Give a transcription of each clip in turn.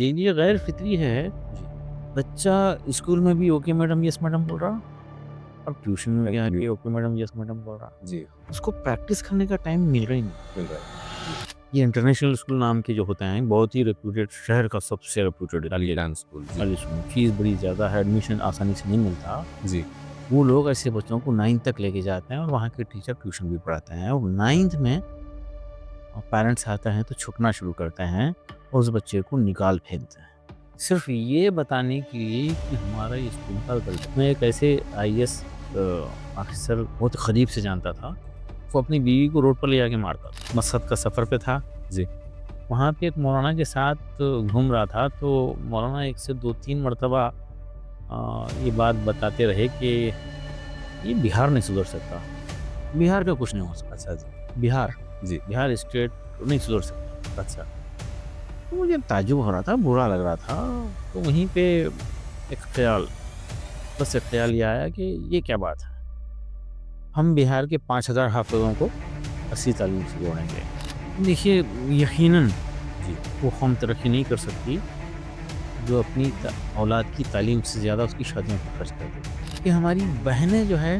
جی، یہ غیر فطری ہے۔ جی، بچہ اسکول میں بھی اوکے میڈم یس میڈم بول رہا، اور ٹیوشن میں بھی اوکے میڈم یس میڈم بول رہا۔ جی، اس کو پریکٹس کرنے کا ٹائم مل رہا ہی نہیں۔ مل رہا ہے۔ جی، یہ انٹرنیشنل اسکول نام کے جو ہوتے ہیں، بہت ہی ریپیوٹیڈ، شہر کا سب سے ریپیوٹیڈ ٹیلینٹ اسکول جی، فیس بڑی زیادہ ہے، ایڈمیشن آسانی سے نہیں ملتا۔ جی، وہ لوگ ایسے بچوں کو 9 تک لے کے جاتے ہیں، اور وہاں کے ٹیچر ٹیوشن بھی پڑھاتے ہیں، اور 9 میں پیرنٹس آتے ہیں تو چھکنا شروع کرتے ہیں اور اس بچے کو نکال پھینکتے ہیں، صرف یہ بتانے کے لیے کہ ہمارا یہ اسکول کا رزلٹ ہے۔ میں ایک ایسے IAS آفیسر بہت قریب سے جانتا تھا، وہ اپنی بیوی کو روڈ پر لے جا کے مارتا تھا۔ مسجد کا سفر پہ تھا، جی، وہاں پہ ایک مولانا کے ساتھ گھوم رہا تھا، تو مولانا ایک سے 2-3 مرتبہ یہ بات بتاتے رہے کہ یہ بہار نہیں سدھر سکتا، بہار کا کچھ نہیں ہو اچھا جی، سکتا، بہار جی، بہار اسٹیٹ نہیں سدھر سکتا۔ اچھا، تو مجھے تعجب ہو رہا تھا، برا لگ رہا تھا، تو وہیں پہ ایک خیال، بس ایک خیال یہ آیا کہ یہ کیا بات ہے، ہم بہار کے 5,000 حافظوں کو اسی تعلیم سے جوڑیں گے۔ دیکھیے، یقیناً جی، وہ قوم ترقی نہیں کر سکتی جو اپنی اولاد کی تعلیم سے زیادہ اس کی شادیوں پہ خرچ کر دے۔ کہ ہماری بہنیں جو ہے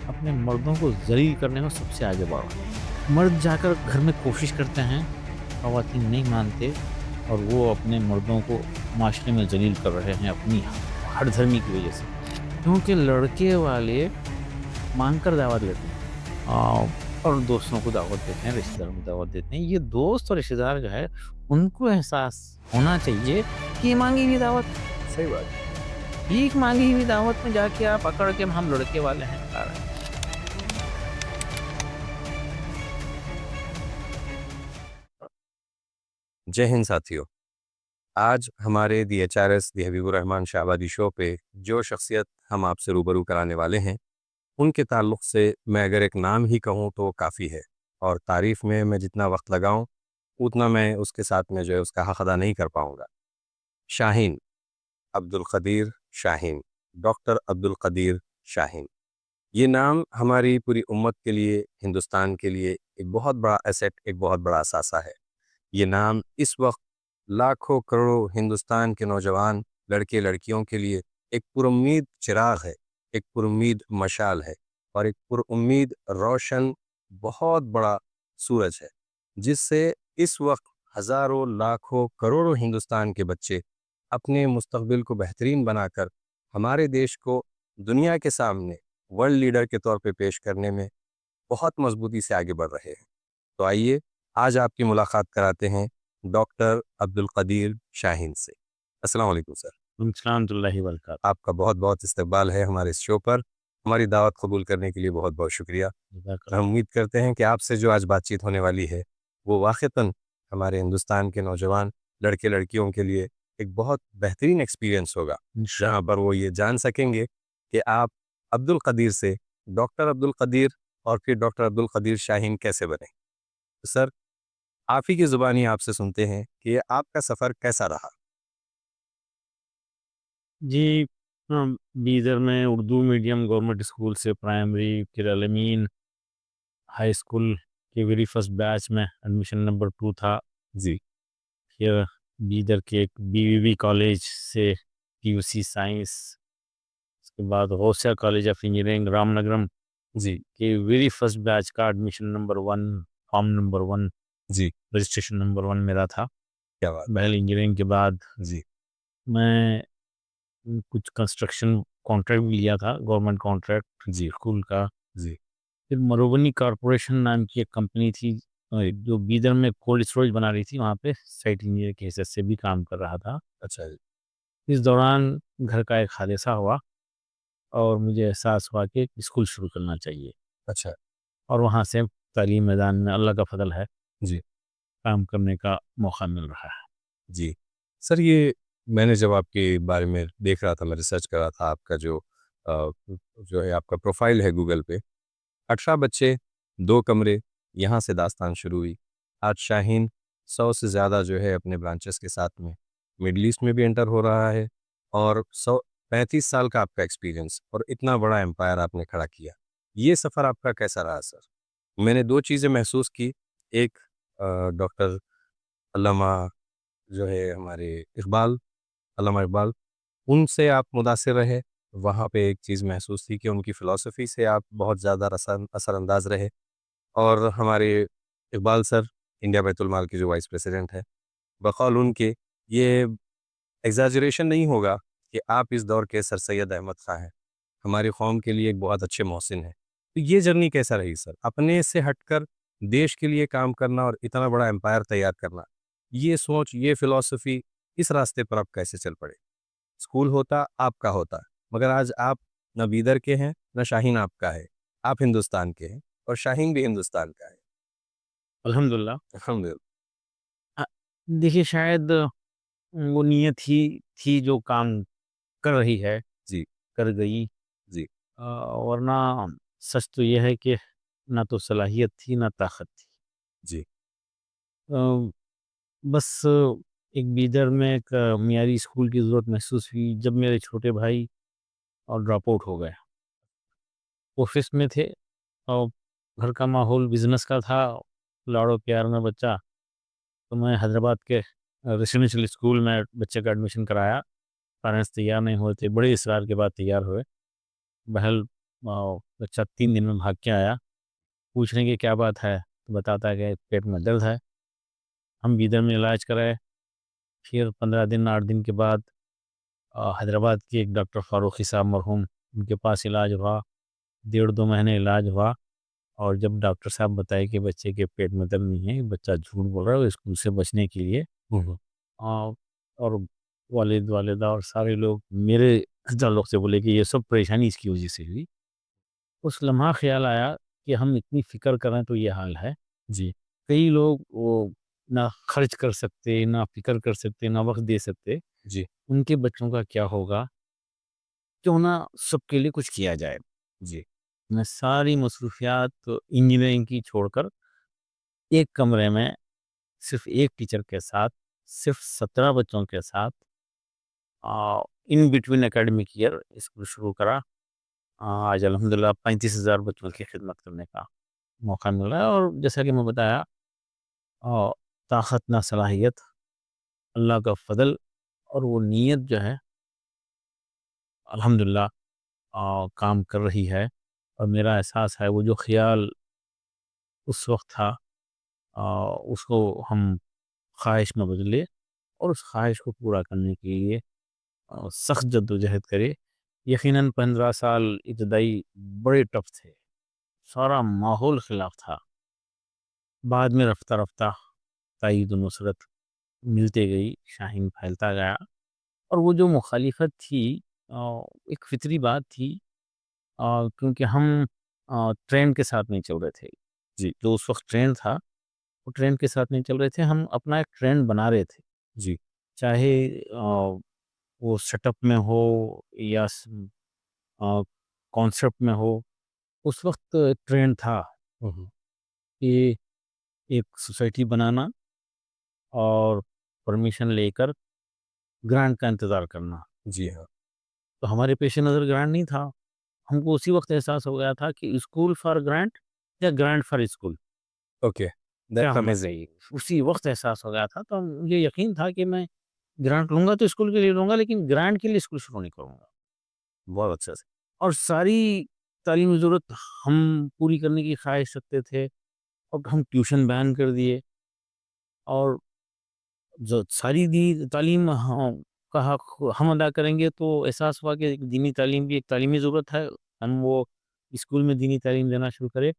اپنے مردوں کو ذلیل کرنے میں سب سے آگے بڑھ رہی ہیں۔ مرد جا کر گھر میں کوشش کرتے ہیں، خواتین نہیں مانتے، اور وہ اپنے مردوں کو معاشرے میں ذلیل کر رہے ہیں اپنی ہر دھرمی کی وجہ سے، کیونکہ لڑکے والے مانگ کر دعوت لیتے ہیں، اور دوستوں کو دعوت دیتے ہیں، رشتہ داروں کو دعوت دیتے ہیں۔ یہ دوست اور رشتہ دار جو ہے، ان کو احساس ہونا چاہیے کہ یہ مانگی ہوئی دعوت ہے، صحیح بات ہے۔ ایک مانگی ہوئی دعوت میں جا کے آپ اکڑ کے ہم لڑکے والے ہیں کھا رہے ہیں۔ جے ہند ساتھیو، آج ہمارے DHRS دی حبیب الرحمان شہبادی شو پہ جو شخصیت ہم آپ سے روبرو کرانے والے ہیں، ان کے تعلق سے میں اگر ایک نام ہی کہوں تو کافی ہے، اور تعریف میں جتنا وقت لگاؤں اتنا میں اس کے ساتھ میں جو ہے اس کا حق ادا نہیں کر پاؤں گا۔ شاہین، عبدالقدیر شاہین، ڈاکٹر عبدالقدیر شاہین، یہ نام ہماری پوری امت کے لیے، ہندوستان کے لیے ایک بہت بڑا ایسیٹ، ایک بہت بڑا اثاثہ ہے۔ یہ نام اس وقت لاکھوں کروڑوں ہندوستان کے نوجوان لڑکے لڑکیوں کے لیے ایک پرامید چراغ ہے، ایک پرامید مشال ہے، اور ایک پرامید روشن بہت بڑا سورج ہے، جس سے اس وقت ہزاروں لاکھوں کروڑوں ہندوستان کے بچے اپنے مستقبل کو بہترین بنا کر ہمارے دیش کو دنیا کے سامنے ورلڈ لیڈر کے طور پہ پیش کرنے میں بہت مضبوطی سے آگے بڑھ رہے ہیں۔ تو آئیے آج آپ کی ملاقات کراتے ہیں ڈاکٹر عبدالقدیر شاہین سے۔ السلام علیکم سر، السلام اللہ وبرکاتہ۔ آپ کا بہت بہت استقبال ہے ہمارے اس شو پر، ہماری دعوت قبول کرنے کے لیے بہت بہت شکریہ۔ جزاک ہم اللہ۔ امید کرتے ہیں کہ آپ سے جو آج بات چیت ہونے والی ہے وہ واقعتاً ہمارے ہندوستان کے نوجوان لڑکے لڑکیوں کے لیے ایک بہت بہترین ایکسپیرینس ہوگا، جہاں پر وہ یہ جان سکیں گے کہ آپ عبدالقدیر سے ڈاکٹر عبدالقدیر اور پھر ڈاکٹر عبدالقدیر شاہین کیسے بنے۔ سر، آپ ہی کی زبانی آپ سے سنتے ہیں کہ یہ آپ کا سفر کیسا رہا۔ جی، بیدر میں اردو میڈیم گورنمنٹ اسکول سے پرائمری، پھر الامین ہائی اسکول کے ویری فرسٹ بیچ میں ایڈمیشن نمبر 2 تھا۔ جی، پھر بیدر کے ایک BVV کالج سے PUC سائنس، اس کے بعد غوثیہ کالج آف انجینئرنگ رام نگرم جی، کے ویری فرسٹ بیچ کا ایڈمیشن نمبر 1، فارم نمبر 1، جی، رجسٹریشن نمبر 1 میرا تھا۔ کیا بات بہل انجینئرنگ کے بعد ہے۔ جی، میں کچھ کنسٹرکشن کانٹریکٹ بھی لیا تھا، گورنمنٹ کانٹریکٹ جی، اسکول کا۔ جی، پھر مروبنی کارپوریشن نام کی ایک کمپنی تھی جو بیدر میں کولڈ اسٹوریج بنا رہی تھی، وہاں پہ سائٹ انجینئر کی حیثیت سے بھی کام کر رہا تھا۔ اچھا جی، اس دوران گھر کا ایک حادثہ ہوا، اور مجھے احساس ہوا کہ اسکول شروع کرنا چاہیے، اچھا اور وہاں سے تعلیم میدان میں اللہ کا فضل ہے جی، کام کرنے کا موقع مل رہا ہے۔ جی۔ سر، یہ میں نے جب آپ کے بارے میں دیکھ رہا تھا، میں ریسرچ کر رہا تھا، آپ کا جو ہے آپ کا پروفائل ہے گوگل پہ، 18 بچے، 2 کمرے، یہاں سے داستان شروع ہوئی۔ آج شاہین 100 سے زیادہ جو ہے اپنے برانچز کے ساتھ میں مڈل ایسٹ میں بھی انٹر ہو رہا ہے، اور 35 سال کا آپ کا ایکسپیرینس، اور اتنا بڑا امپائر آپ نے کھڑا کیا۔ یہ سفر آپ کا کیسا رہا سر؟ میں نے 2 چیزیں محسوس کی، ایک ڈاکٹر علامہ جو ہے ہمارے اقبال، علامہ اقبال، ان سے آپ متاثر رہے. وہاں پہ ایک چیز محسوس تھی کہ ان کی فلسفی سے آپ بہت زیادہ اثر انداز رہے. اور ہمارے اقبال سر انڈیا بیت المال کے جو وائس پریسیڈنٹ ہے، بقول ان کے یہ ایگزاجریشن نہیں ہوگا کہ آپ اس دور کے سر سید احمد خاں ہیں، ہماری قوم کے لیے ایک بہت اچھے محسن ہیں. تو یہ جرنی کیسا رہی سر، اپنے سے ہٹ کر دیش کے لیے کام کرنا اور اتنا بڑا امپائر تیار کرنا، یہ سوچ، یہ فلسفی، اس راستے پر آپ کیسے چل پڑے؟ اسکول ہوتا آپ کا ہوتا، مگر آج آپ نہ بیدر کے ہیں نہ شاہین آپ کا ہے، آپ ہندوستان کے ہیں اور شاہین بھی ہندوستان کا ہے. الحمد للہ. الحمد للہ. دیکھیے شاید وہ نیت ہی تھی جو کام کر رہی ہے، جی کر گئی. جی ورنہ سچ تو یہ ہے کہ نہ تو صلاحیت تھی نہ طاقت تھی. جی آ، بس ایک بیدر میں ایک معیاری اسکول کی ضرورت محسوس ہوئی جب میرے چھوٹے بھائی اور ڈراپ آؤٹ ہو گئے. آفس میں تھے اور گھر کا ماحول بزنس کا تھا، لاڑو پیار میں بچہ. تو میں حیدرآباد کے ریسیڈنشل اسکول میں بچے کا ایڈمیشن کرایا. پیرنٹس تیار نہیں ہوئے تھے، بڑے اصرار کے بعد تیار ہوئے. بہل بچہ 3 دن میں بھاگ کے آیا. پوچھنے کی کیا بات ہے تو بتاتا ہے کہ پیٹ میں درد ہے. ہم بیدر میں علاج کرائے. پھر 15 دن 8 دن کے بعد حیدرآباد کے ایک ڈاکٹر فاروقی صاحب مرحوم، ان کے پاس علاج ہوا. 1.5-2 مہینے علاج ہوا. اور جب ڈاکٹر صاحب بتائے کہ بچے کے پیٹ میں درد نہیں ہے، بچہ جھوٹ بول رہا ہے، وہ اسکول سے بچنے کے لیے. اور والد والدہ اور سارے لوگ میرے تعلق سے بولے کہ یہ سب پریشانی اس کی وجہ سے ہوئی. اس لمحہ خیال آیا کہ ہم اتنی فکر کریں تو یہ حال ہے. جی کئی لوگ وہ نہ خرچ کر سکتے، نہ فکر کر سکتے، نہ وقت دے سکتے. جی ان کے بچوں کا کیا ہوگا؟ کیوں نہ سب کے لیے کچھ کیا جائے. جی میں ساری مصروفیات انجینئرنگ کی چھوڑ کر ایک کمرے میں صرف ایک ٹیچر کے ساتھ، صرف 17 بچوں کے ساتھ in between academic year school شروع کرا. آج الحمدللہ 35,000 بچوں کی خدمت کرنے کا موقع مل رہا ہے. اور جیسا کہ میں بتایا، طاقت نہ صلاحیت، اللہ کا فضل اور وہ نیت جو ہے الحمدللہ کام کر رہی ہے. اور میرا احساس ہے وہ جو خیال اس وقت تھا، اس کو ہم خواہش میں بدلے اور اس خواہش کو پورا کرنے کے لیے سخت جد و جہد کرے. یقیناً 15 سال ابتدائی بڑے ٹف تھے، سارا ماحول خلاف تھا. بعد میں رفتہ رفتہ تائید و نصرت ملتے گئی، شاہین پھیلتا گیا. اور وہ جو مخالفت تھی ایک فطری بات تھی، کیونکہ ہم ٹرینڈ کے ساتھ نہیں چل رہے تھے. جی جو اس وقت ٹرینڈ تھا وہ ٹرینڈ کے ساتھ نہیں چل رہے تھے، ہم اپنا ایک ٹرینڈ بنا رہے تھے. جی چاہے وہ سیٹ اپ میں ہو یا کانسیپٹ میں ہو. اس وقت ٹرینڈ تھا کہ ایک سوسائٹی بنانا اور پرمیشن لے کر گرانٹ کا انتظار کرنا. جی ہاں. تو ہمارے پیش نظر گرانٹ نہیں تھا. ہم کو اسی وقت احساس ہو گیا تھا کہ اسکول فار گرانٹ یا گرانٹ فار اسکول اوکے، کیا دیٹس ہونا امیزنگ. چاہیے. اسی وقت احساس ہو گیا تھا. تو مجھے یقین تھا کہ میں گرانٹ لوں گا تو اسکول کے لیے لوں گا، لیکن گرانٹ کے لیے اسکول شروع نہیں کروں گا. بہت اچھا سے. اور ساری تعلیمی ضرورت ہم پوری کرنے کی خواہش رکھتے تھے. اور ہم ٹیوشن بین کر دیے. اور جو ساری تعلیم کا حق ہم ادا کریں گے تو احساس ہوا کہ دینی تعلیم بھی ایک تعلیمی ضرورت ہے. ہم وہ اسکول میں دینی تعلیم دینا شروع کرے.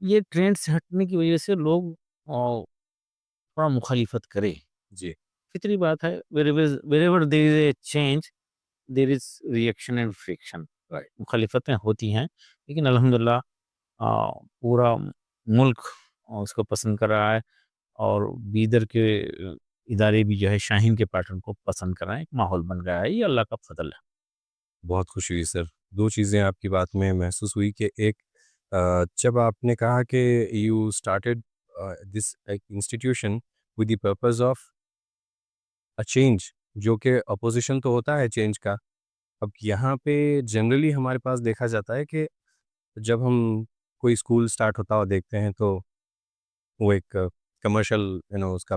یہ ٹرینڈ سے ہٹنے کی وجہ سے لوگ تھوڑا مخالفت کرے. جی فطری بات ہے. wherever there is a change there is reaction and friction. Right. مخالفتیں ہوتی ہیں، لیکن الحمدللہ پورا ملک اس کو پسند کر رہا ہے. اور بیدر کے ادارے بھی جو ہے شاہین کے پیٹرن کو پسند کر رہے ہیں. ایک ماحول بن گیا ہے. یہ اللہ کا فضل ہے. بہت خوشی ہوئی سر. دو چیزیں آپ کی بات میں محسوس ہوئی کہ ایک، جب آپ نے کہا کہ you started this institution with the purpose of a change, جو کہ اپوزیشن تو ہوتا ہے چینج کا. اب یہاں پہ جنرلی ہمارے پاس دیکھا جاتا ہے کہ جب ہم کوئی اسکول اسٹارٹ ہوتا ہوا دیکھتے ہیں تو وہ ایک کمرشل اس کا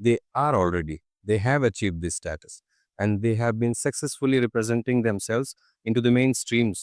they are already, they have achieved this status and they have been successfully representing themselves into the mainstreams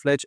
fledged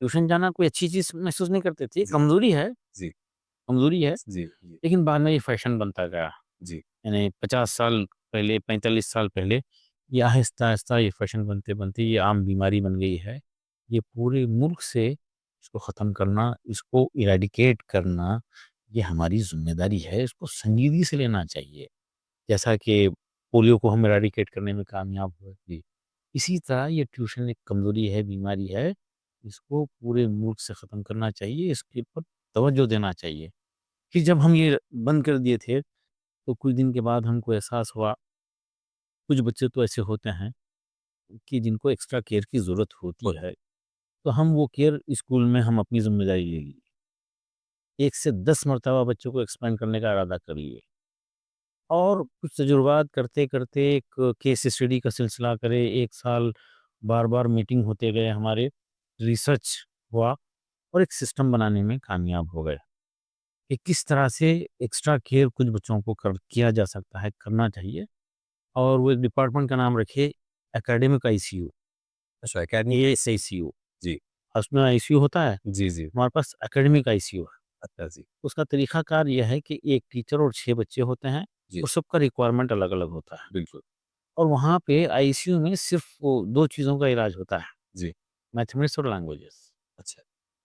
tuition جانا کوئی اچھی چیز محسوس نہیں کرتے تھے، جی کمزوری ہے، جی کمزوری ہے، جی جی لیکن بعد میں یہ فیشن بنتا گیا، جی یعنی 50 سال پہلے، 45 سال پہلے، یہ آہستہ آہستہ یہ فیشن بنتے بنتے یہ عام بیماری بن گئی ہے۔ یہ پورے ملک سے اس کو ختم کرنا، اس کو ایریڈیکیٹ کرنا، یہ ہماری ذمہ داری ہے، اس کو سنجیدگی سے لینا چاہیے۔ جیسا کہ پولیو کو ہم ایریڈیکیٹ کرنے میں کامیاب ہوئے تھے، اسی طرح یہ ٹیوشن ایک کمزوری ہے، بیماری ہے، اس کو پورے ملک سے ختم کرنا چاہیے، اس کے اوپر توجہ دینا چاہیے۔ پھر جب ہم یہ بند کر دیے تھے تو کچھ دن کے بعد ہم کو احساس ہوا کچھ بچے تو ایسے ہوتے ہیں کہ جن کو ایکسٹرا کیئر کی ضرورت ہوتی ہے، تو ہم وہ کیئر اسکول میں ہم اپنی ذمہ داری لے لیے، 1 سے 10 مرتبہ بچوں کو ایکسپینڈ کرنے کا ارادہ کر لیے، اور کچھ تجربات کرتے کرتے ایک کیس اسٹڈی کا سلسلہ کرے، 1 سال بار بار میٹنگ ہوتے گئے، ہمارے ریسرچ ہوا اور ایک سسٹم بنانے میں کامیاب ہو گئے کہ کس طرح سے ایکسٹرا کیئر کچھ بچوں کو کیا جا سکتا ہے، کرنا چاہیے۔ اور وہ ایک ڈپارٹمنٹ کا نام رکھے اکیڈمک آئی سی یو، اچھا academy A S I C U, جی اس میں آئی سی یو ہوتا ہے، جی جی ہمارے پاس اکیڈمک آئی سی یو ہے۔ اچھا جی اس کا طریقہ کار یہ ہے کہ ایک ٹیچر اور 6 بچے ہوتے ہیں، جی اور سب کا ریکوائرمنٹ الگ الگ ہوتا ہے، بالکل اور وہاں پہ آئی سی یو میں صرف وہ 2 چیزوں کا علاج ہوتا ہے، جی میتھمیٹکس اور لینگویجز۔ اچھا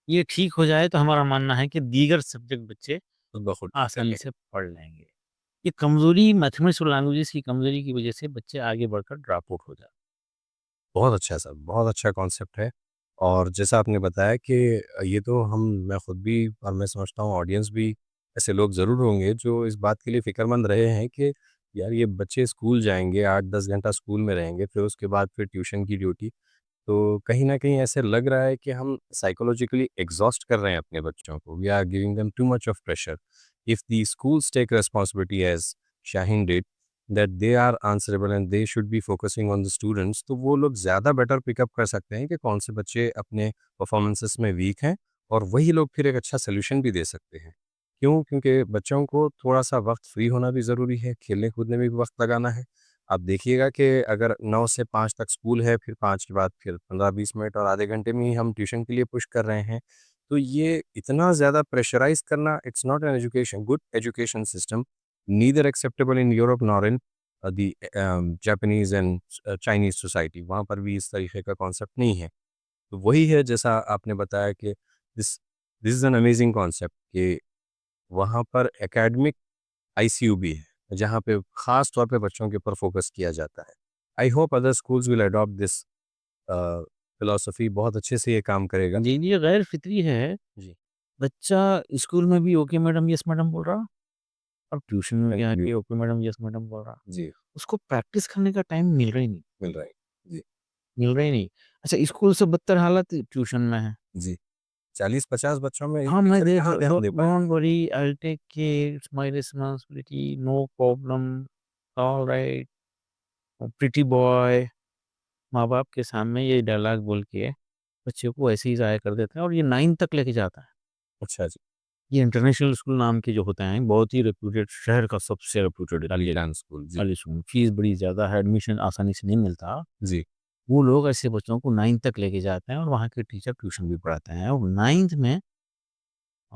یہ ٹھیک ہو جائے تو ہمارا ماننا ہے کہ دیگر سبجیکٹ بچے خود بخود آسانی سے پڑھ لیں گے۔ یہ کمزوری میتھمیٹکس اور لینگویجز کی کمزوری کی وجہ سے بچے آگے بڑھ کر ڈراپ آؤٹ ہو جاتے بہت اچھا سر بہت اچھا کانسیپٹ ہے اور جیسا آپ نے بتایا کہ یہ تو میں خود بھی اور میں سمجھتا ہوں آڈینس بھی ایسے لوگ ضرور ہوں گے جو اس بات کے لیے فکر مند رہے ہیں کہ یار یہ بچے اسکول جائیں گے 8-10 گھنٹہ اسکول میں رہیں گے پھر اس کے بعد پھر ٹیوشن کی ڈیوٹی تو کہیں نہ کہیں ایسے لگ رہا ہے کہ ہم سائیکولوجیکلی ایگزاسٹ کر رہے ہیں اپنے بچوں کو we are giving them too much of pressure if the schools take responsibility as Shaheen did that they are answerable and they should be focusing on the students تو وہ لوگ زیادہ بیٹر پک اپ کر سکتے ہیں کہ کون سے بچے اپنے پرفارمنسز میں ویک ہیں اور وہی لوگ پھر ایک اچھا سلیوشن بھی دے سکتے ہیں کیونکہ بچوں کو تھوڑا سا وقت فری ہونا بھی ضروری ہے کھیلنے کودنے میں بھی وقت لگانا ہے آپ دیکھیے گا کہ اگر 9 سے 5 تک اسکول ہے پھر 5 کے بعد پھر 15-20 منٹ اور آدھے گھنٹے میں ہی ہم ٹیوشن کے لیے پش کر رہے ہیں تو یہ اتنا زیادہ پریشرائز کرنا it's not an education good education system neither acceptable in Europe nor in the Japanese and Chinese society وہاں پر بھی اس طریقے کا کانسیپٹ نہیں ہے تو وہی ہے جیسا آپ نے بتایا کہ دس از این امیزنگ کانسیپٹ کہ وہاں پر اکیڈمک آئی سی یو بھی ہے جہاں پہ خاص طور پہ بچوں کے اوپر فوکس کیا جاتا ہے I hope other schools will adapt this philosophy بہت اچھے سے یہ کام کرے گا ہیں۔ جی یہ غیر فطری ہے، جی بچہ اسکول میں بھی اوکے میڈم یس میڈم بول رہا، اور ٹیوشن میں بھی آ کے اوکے میڈم یس میڈم بول رہا، جی اس کو پریکٹس کرنے کا ٹائم مل رہا ہی نہیں، مل رہا ہے جی مل رہا ہی نہیں۔ اچھا اسکول سے بدتر حالت ٹیوشن میں ہے۔ جی 40-50 بچوں میں ایک ہاں میں ٹیچر دیکھ کہاں دھیان دے پائے don't worry I take care it's my responsibility no problem all right pretty boy, ماں باپ کے سامنے یہ ڈائلاگ بول کے بچے کو ایسے ہی ضائع کر دیتے ہیں، اور یہ 9 تک لے کے جاتا ہے۔ اچھا جی یہ انٹرنیشنل اسکول نام کے جو ہوتے ہیں بہت ہی ریپوٹیڈ، شہر کا سب سے ریپوٹیڈ ٹالیٹان اسکول جی فیس بڑی زیادہ ہے، ایڈمیشن آسانی سے نہیں ملتا، جی وہ لوگ ایسے بچوں کو 9 تک لے کے جاتے ہیں، اور وہاں کے ٹیچر ٹیوشن بھی پڑھاتے ہیں، اور 9 میں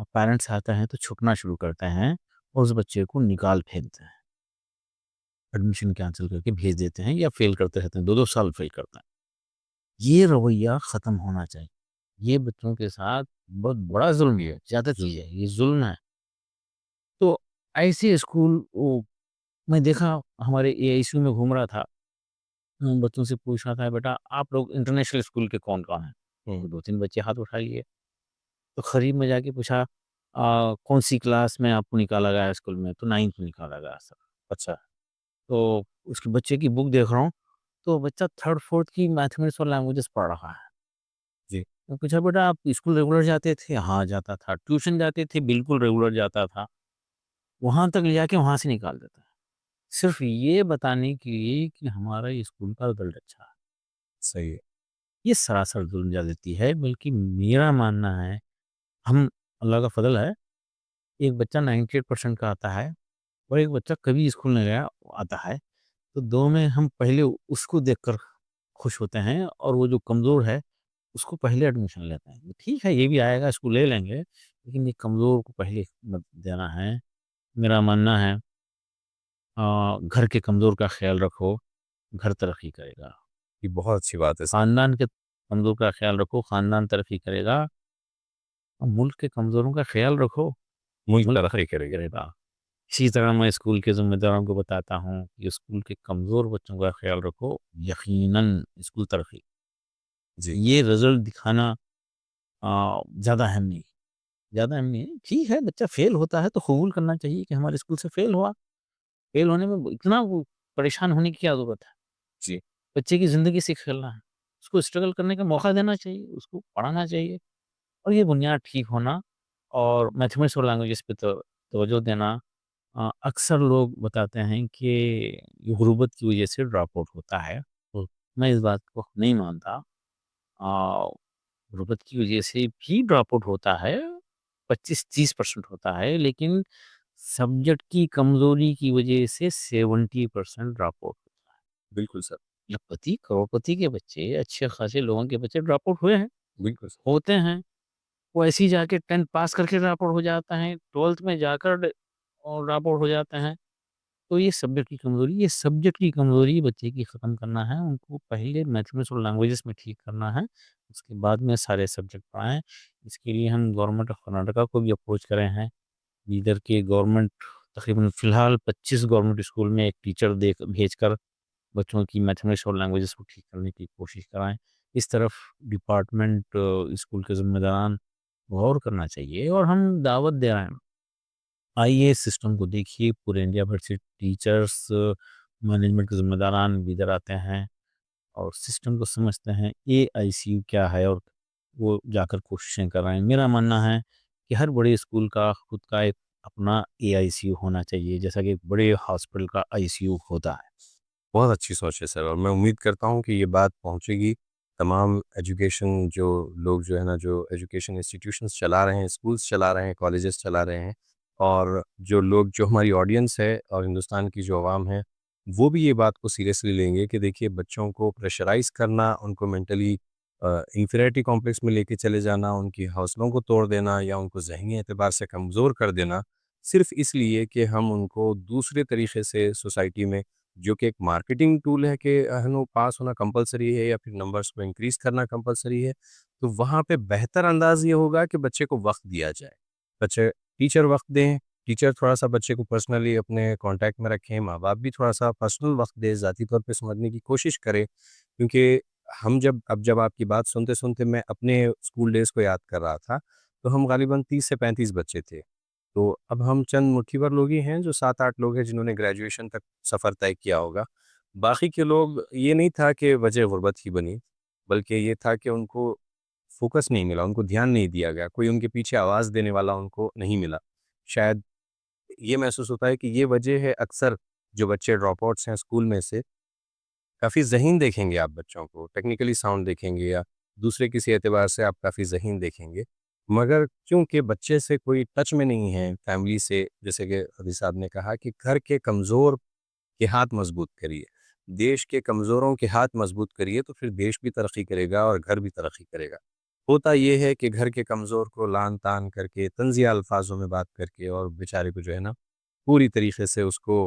پیرنٹس آتے ہیں تو چھکنا شروع کرتے ہیں اور اس بچے کو نکال پھینکتے ہیں، ایڈمیشن کینسل کر کے بھیج دیتے ہیں، یا فیل کرتے رہتے ہیں، 2 2 سال فیل کرتے ہیں۔ یہ رویہ ختم ہونا چاہیے، یہ بچوں کے ساتھ بہت بڑا ظلم ہے، زیادہ چیز ہے، یہ ظلم ہے۔ تو ایسے اسکول میں دیکھا ہمارے اے آئی سی یو میں گھوم رہا تھا، بچوں سے پوچھ رہا تھا بیٹا آپ لوگ انٹرنیشنل اسکول کے کون کون ہیں؟ تو 2 3 بچے ہاتھ اٹھا لیے، تو قریب میں جا کے پوچھا کون سی کلاس میں آپ کو نکالا گیا اسکول میں؟ تو 9th میں نکالا گیا سر۔ اچھا، تو اس کے بچے کی بک دیکھ رہا ہوں تو بچہ 3rd 4th کی میتھمیٹکس اور لینگویجز پڑھ رہا ہے۔ جی میں پوچھا بیٹا آپ اسکول ریگولر جاتے تھے؟ ہاں جاتا تھا۔ ٹیوشن جاتے تھے؟ بالکل ریگولر جاتا تھا۔ وہاں تک لے جا کے وہاں سے نکال دیتا ہے، صرف یہ بتانے کے لیے کہ ہمارا اسکول کا رزلٹ اچھا ہے۔ صحیح ہے یہ سراسر ظلم زیادتی ہے، بلکہ میرا ماننا ہے ہم اللہ کا فضل ہے، ایک بچہ 98% کا آتا ہے اور ایک بچہ کبھی اسکول نہیں گیا آتا ہے، تو دو میں ہم پہلے اس کو دیکھ کر خوش ہوتے ہیں، اور وہ جو کمزور ہے اس کو پہلے ایڈمیشن لیتے ہیں، ٹھیک ہے یہ بھی آئے گا اس کو لے لیں گے، لیکن یہ کمزور کو پہلے دینا ہے۔ میرا ماننا ہے گھر کے کمزور کا خیال رکھو، گھر ترقی کرے گا۔ یہ بہت اچھی بات ہے سر۔ خاندان کے کمزور کا خیال رکھو، خاندان ترقی کرے گا۔ اور ملک کے کمزوروں کا خیال رکھو، ملک ملک ترقی کرے گا۔ کرے گا۔ اسی طرح میں اسکول کے ذمہ داروں کو بتاتا ہوں کہ اسکول کے کمزور بچوں کا خیال رکھو، یقیناً اسکول ترقی۔ جی یہ رزلٹ دکھانا زیادہ اہم نہیں، زیادہ اہم نہیں ہے۔ ٹھیک ہے بچہ فیل ہوتا ہے تو قبول کرنا چاہیے کہ ہمارے اسکول سے فیل ہوا، فیل ہونے میں اتنا وہ پریشان ہونے کی کیا ضرورت ہے؟ جی بچے کی زندگی سے کھیلنا ہے، اس کو اسٹرگل کرنے کا موقع دینا چاہیے، اس کو پڑھانا چاہیے، اور یہ بنیاد ٹھیک ہونا اور میتھمیٹکس اور لینگویجز پہ توجہ دینا۔ اکثر لوگ بتاتے ہیں کہ یہ غربت کی وجہ سے ڈراپ آؤٹ ہوتا ہے، میں اس بات کو نہیں مانتا۔ غربت کی وجہ سے بھی ڈراپ آؤٹ ہوتا ہے، 25-30% ہوتا ہے، لیکن سبجیکٹ کی کمزوری کی وجہ سے 70% ڈراپ آؤٹ ہوتا بالکل سر۔ ہے۔ لکھپتی کروڑپتی کے بچے، اچھے خاصے لوگوں کے بچے ڈراپ آؤٹ ہوئے ہیں، بالکل سر۔ ہوتے ہیں۔ وہ ایسی جا کے 10 پاس کر کے ڈراپ آؤٹ ہو جاتا ہے، 12th میں جا کر ڈراپ آؤٹ ہو جاتے ہیں۔ تو یہ سبجیکٹ کی کمزوری، یہ سبجیکٹ کی کمزوری بچے کی ختم کرنا ہے، ان کو پہلے میتھمیٹکس اور لینگویجز میں ٹھیک کرنا ہے، اس کے بعد میں سارے سبجیکٹ پڑھائیں۔ اس کے لیے ہم گورنمنٹ آف کرناٹکا کو بھی اپروچ کرے ہیں، ادھر کے گورنمنٹ تقریباً فی الحال 25 گورنمنٹ اسکول میں ایک ٹیچر بھیج کر بچوں کی میتھمیٹکس اور لینگویجز کو ٹھیک کرنے کی کوشش کرائیں۔ اس طرف ڈپارٹمنٹ اسکول کے ذمہ داران غور کرنا چاہیے، اور ہم دعوت دے رہے ہیں، آئیے سسٹم کو دیکھیے، پورے انڈیا بھر سے ٹیچرس، مینجمنٹ کے ذمہ داران بھی ادھر آتے ہیں اور سسٹم کو سمجھتے ہیں، اے آئی سی یو کیا ہے، اور وہ جا کر کوششیں کر رہے ہیں۔ میرا ماننا ہے کہ ہر بڑے اسکول کا خود کا ایک اپنا اے آئی سی یو ہونا چاہیے، جیسا کہ ایک بڑے ہاسپٹل کا آئی سی یو ہوتا ہے۔ بہت اچھی سوچ ہے سر، اور میں امید کرتا ہوں کہ یہ بات پہنچے گی تمام ایجوکیشن جو لوگ جو ہے نا، جو ایجوکیشن انسٹیٹیوشنز چلا رہے ہیں، اسکولز چلا رہے ہیں، کالجز چلا رہے ہیں، اور جو لوگ، جو ہماری آڈینس ہے اور ہندوستان کی جو عوام ہے، وہ بھی یہ بات کو سیریسلی لیں گے کہ دیکھیے بچوں کو پریشرائز کرنا، ان کو مینٹلی انفیریٹی کمپلیکس میں لے کے چلے جانا، ان کی حوصلوں کو توڑ دینا یا ان کو ذہنی اعتبار سے کمزور کر دینا، صرف اس لیے کہ ہم ان کو دوسرے طریقے سے سوسائٹی میں، جو کہ ایک مارکیٹنگ ٹول ہے کہ پاس ہونا کمپلسری ہے یا پھر نمبرز کو انکریز کرنا کمپلسری ہے، تو وہاں پہ بہتر انداز یہ ہوگا کہ بچے کو وقت دیا جائے، بچے ٹیچر وقت دیں، ٹیچر تھوڑا سا بچے کو پرسنلی اپنے کانٹیکٹ میں رکھیں، ماں باپ بھی تھوڑا سا پرسنل وقت دے، ذاتی طور پہ سمجھنے کی کوشش کریں، کیونکہ ہم جب آپ کی بات سنتے سنتے میں اپنے اسکول ڈیز کو یاد کر رہا تھا، تو ہم غالباً 30 سے 35 بچے تھے، تو اب ہم چند مٹھی بھر لوگ ہی ہیں، جو 7-8 لوگ ہیں جنہوں نے گریجویشن تک سفر طے کیا ہوگا۔ باقی کے لوگ، یہ نہیں تھا کہ وجہ غربت ہی بنی، بلکہ یہ تھا کہ ان کو فوکس نہیں ملا، ان کو دھیان نہیں دیا گیا، کوئی ان کے پیچھے آواز دینے والا ان کو نہیں ملا۔ شاید یہ محسوس ہوتا ہے کہ یہ وجہ ہے، اکثر جو بچے ڈراپ آؤٹس ہیں اسکول میں سے، کافی ذہین دیکھیں گے آپ بچوں کو، ٹیکنیکلی ساؤنڈ دیکھیں گے یا دوسرے کسی اعتبار سے آپ کافی ذہین دیکھیں گے، مگر کیونکہ بچے سے کوئی ٹچ میں نہیں ہے، فیملی سے، جیسے کہ ابھی صاحب نے کہا کہ گھر کے کمزور کے ہاتھ مضبوط کریے، دیش کے کمزوروں کے ہاتھ مضبوط کریے، تو پھر دیش بھی ترقی کرے گا اور گھر بھی ترقی کرے گا۔ ہوتا یہ ہے کہ گھر کے کمزور کو لان تان کر کے، طنزیہ الفاظوں میں بات کر کے، اور بیچارے کو جو ہے نا پوری طریقے سے اس کو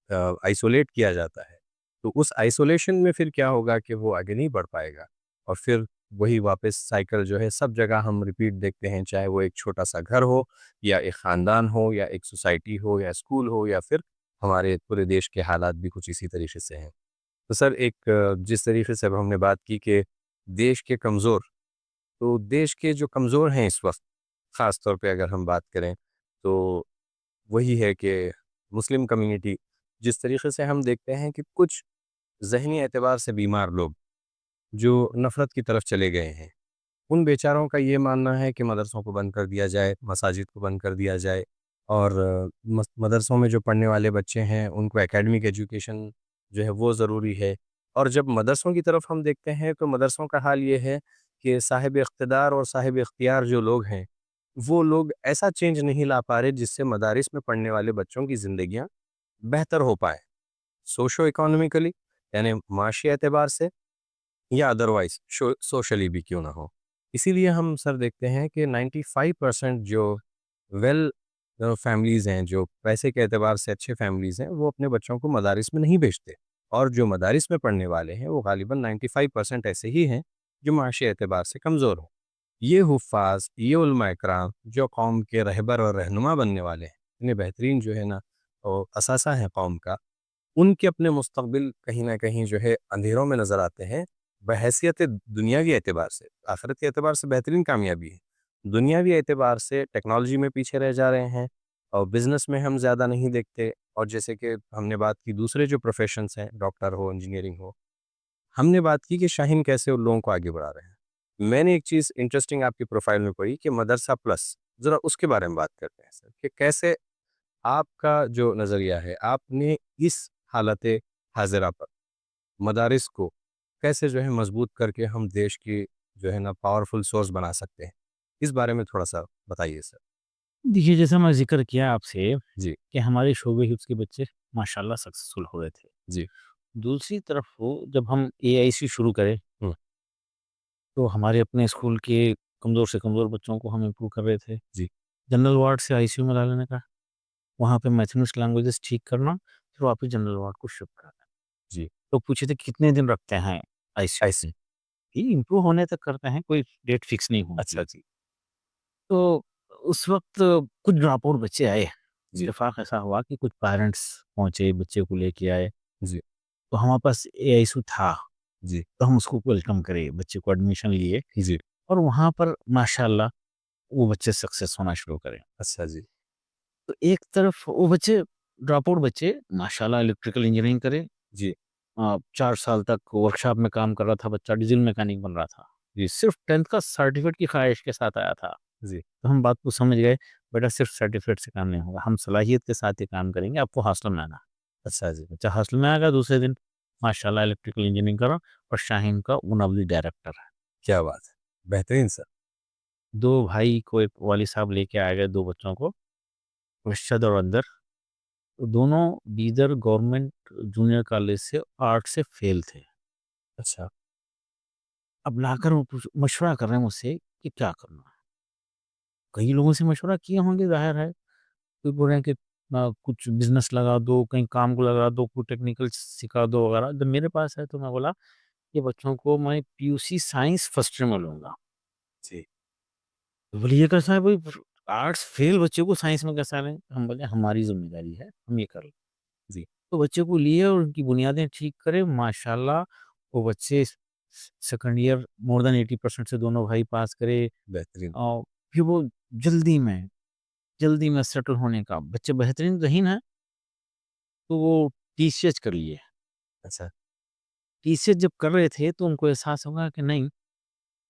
آئسولیٹ کیا جاتا ہے، تو اس آئسولیشن میں پھر کیا ہوگا کہ وہ آگے نہیں بڑھ پائے گا، اور پھر وہی واپس سائیکل جو ہے سب جگہ ہم ریپیٹ دیکھتے ہیں، چاہے وہ ایک چھوٹا سا گھر ہو یا ایک خاندان ہو یا ایک سوسائٹی ہو یا اسکول ہو یا پھر ہمارے پورے دیش کے حالات بھی کچھ اسی طریقے سے ہیں۔ تو سر، ایک جس طریقے سے اب ہم نے بات کی کہ دیش کے کمزور، تو دیش کے جو کمزور ہیں اس وقت، خاص طور پہ اگر ہم بات کریں تو وہی ہے کہ مسلم کمیونٹی، جس طریقے سے ہم دیکھتے ہیں کہ کچھ ذہنی اعتبار سے بیمار لوگ جو نفرت کی طرف چلے گئے ہیں، ان بیچاروں کا یہ ماننا ہے کہ مدرسوں کو بند کر دیا جائے، مساجد کو بند کر دیا جائے، اور مدرسوں میں جو پڑھنے والے بچے ہیں ان کو اکیڈمک ایجوکیشن جو ہے وہ ضروری ہے۔ اور جب مدرسوں کی طرف ہم دیکھتے ہیں تو مدرسوں کا حال یہ ہے کہ صاحب اقتدار اور صاحب اختیار جو لوگ ہیں، وہ لوگ ایسا چینج نہیں لا پا رہے جس سے مدارس میں پڑھنے والے بچوں کی زندگیاں بہتر ہو پائیں، سوشو اکانومیکلی، یعنی معاشی اعتبار سے، یا ادروائز سوشلی بھی کیوں نہ ہو۔ اسی لیے ہم سر دیکھتے ہیں کہ 95% جو ویل فیملیز ہیں، جو پیسے کے اعتبار سے اچھے فیملیز ہیں، وہ اپنے بچوں کو مدارس میں نہیں بھیجتے، اور جو مدارس میں پڑھنے والے ہیں وہ غالباً 95% ایسے ہی ہیں جو معاشی اعتبار سے کمزور ہوں۔ یہ حفاظ، یہ علماء اکرام جو قوم کے رہبر اور رہنما بننے والے ہیں، اتنے بہترین جو ہے نا وہ اثاثہ ہیں قوم کا، ان کے اپنے مستقبل کہیں نہ کہیں جو ہے اندھیروں میں نظر آتے ہیں، بحیثیت دنیاوی اعتبار سے۔ آخرت کے اعتبار سے بہترین کامیابی ہے، دنیاوی اعتبار سے ٹیکنالوجی میں پیچھے رہ جا رہے ہیں، اور بزنس میں ہم زیادہ نہیں دیکھتے، اور جیسے کہ ہم نے بات کی دوسرے جو پروفیشنز ہیں، ڈاکٹر ہو، انجینئرنگ ہو، ہم نے بات کی کہ شاہین کیسے ان لوگوں کو آگے بڑھا رہے ہیں۔ میں نے ایک چیز انٹرسٹنگ آپ کی پروفائل میں پڑھی کہ مدرسہ پلس، ذرا اس کے بارے میں بات کرتے ہیں سر، کہ کیسے آپ کا جو نظریہ ہے، آپ نے اس حالت حاضرہ پر مدارس کو کیسے جو ہے مضبوط کر کے ہم دیش کی جو ہے نا پاورفل سورس بنا سکتے ہیں، اس بارے میں تھوڑا سا بتائیے سر۔ دیکھیے، جیسا میں ذکر کیا آپ سے جی کہ ہمارے شعبے حفظ کے بچے ماشاء اللہ سکسیزفل ہو رہے تھے۔ جی دوسری طرف جب ہم AIC شروع کرے ہوں، تو ہمارے اپنے اسکول کے کمزور سے کمزور بچوں کو ہم امپروو کر رہے تھے۔ جی جنرل وارڈ سے ICU میں ڈالنے کا، وہاں پہ میتھمیٹکس لینگویجز ٹھیک کرنا، پھر واپس جنرل وارڈ کو شفٹ کرنا۔ جی تو پوچھے تھے کتنے دن رکھتے ہیں ICU ایسے، میں؟ یہ امپروو ہونے تک کرتے ہیں، کوئی ڈیٹ فکس نہیں ہوتی۔ اچھا جی تو اس وقت کچھ ڈراپ آؤٹ بچے آئے، جی اتفاق ایسا ہوا کہ کچھ پیرنٹس پہنچے، بچے کو لے کے آئے، جی تو ہمارے پاس AICU تھا، جی تو ہم اس کو ویلکم کرے، بچے کو ایڈمیشن لیے، جی اور وہاں پر ماشاء اللہ وہ بچے سکسیس ہونا شروع کرے۔ اچھا جی تو ایک طرف وہ بچے ڈراپ آؤٹ بچے ماشاء اللہ الیکٹریکل انجینئرنگ کرے، جی 4 سال تک ورکشاپ میں کام کر رہا تھا بچہ، ڈیزل میکینک بن رہا تھا، جی صرف 10th کا سرٹیفکیٹ کی خواہش کے ساتھ آیا تھا۔ جی تو ہم بات کو سمجھ گئے، بیٹا صرف سرٹیفکیٹ سے کام نہیں ہوگا، ہم صلاحیت کے ساتھ یہ کام کریں گے، آپ کو ہاسٹل میں آنا۔ اچھا جی بچہ ہاسٹل میں آ گیا، دوسرے دن ماشاء اللہ الیکٹریکل انجینئرنگ کرا، اور شاہین کا ون آف دی ڈائریکٹر ہے۔ کیا بات ہے، بہترین سر۔ 2 بھائی کو ایک والد صاحب لے کے آ گئے، 2 بچوں کو ارشد اور اندر، تو دونوں بیدر گورنمنٹ جونیئر کالج سے آرٹ سے فیل تھے۔ اچھا اب لا کر وہ مشورہ کر رہے ہیں مجھ سے کہ کیا کرنا ہے۔ کئی لوگوں سے مشورہ کیے ہوں گے، ظاہر ہے، کوئی بول رہے ہیں کہ کچھ بزنس لگا دو، کہیں کام کو لگا دو، کوئی ٹیکنیکل سکھا دو وغیرہ۔ جب میرے پاس ہے تو میں بولا کہ بچوں کو میں PUC سائنس فرسٹ ایئر میں لوں گا۔ جی تو بولیے یہ کیسا ہے بھائی، آرٹس فیل بچے کو سائنس میں کیسا لیں؟ ہم بولے ہماری ذمہ داری ہے، ہم یہ کر لیں۔ جی تو بچے کو لیے اور ان کی بنیادیں ٹھیک کرے، ماشاءاللہ وہ بچے سیکنڈ ایئر مور دین 80% سے دونوں بھائی پاس کرے، بہترین اور پھر وہ جلدی میں سیٹل ہونے کا بچے بہترین ذہین ہے، تو وہ TCH کر لیے۔ اچھا TCH جب کر رہے تھے تو ان کو احساس ہوگا کہ نہیں،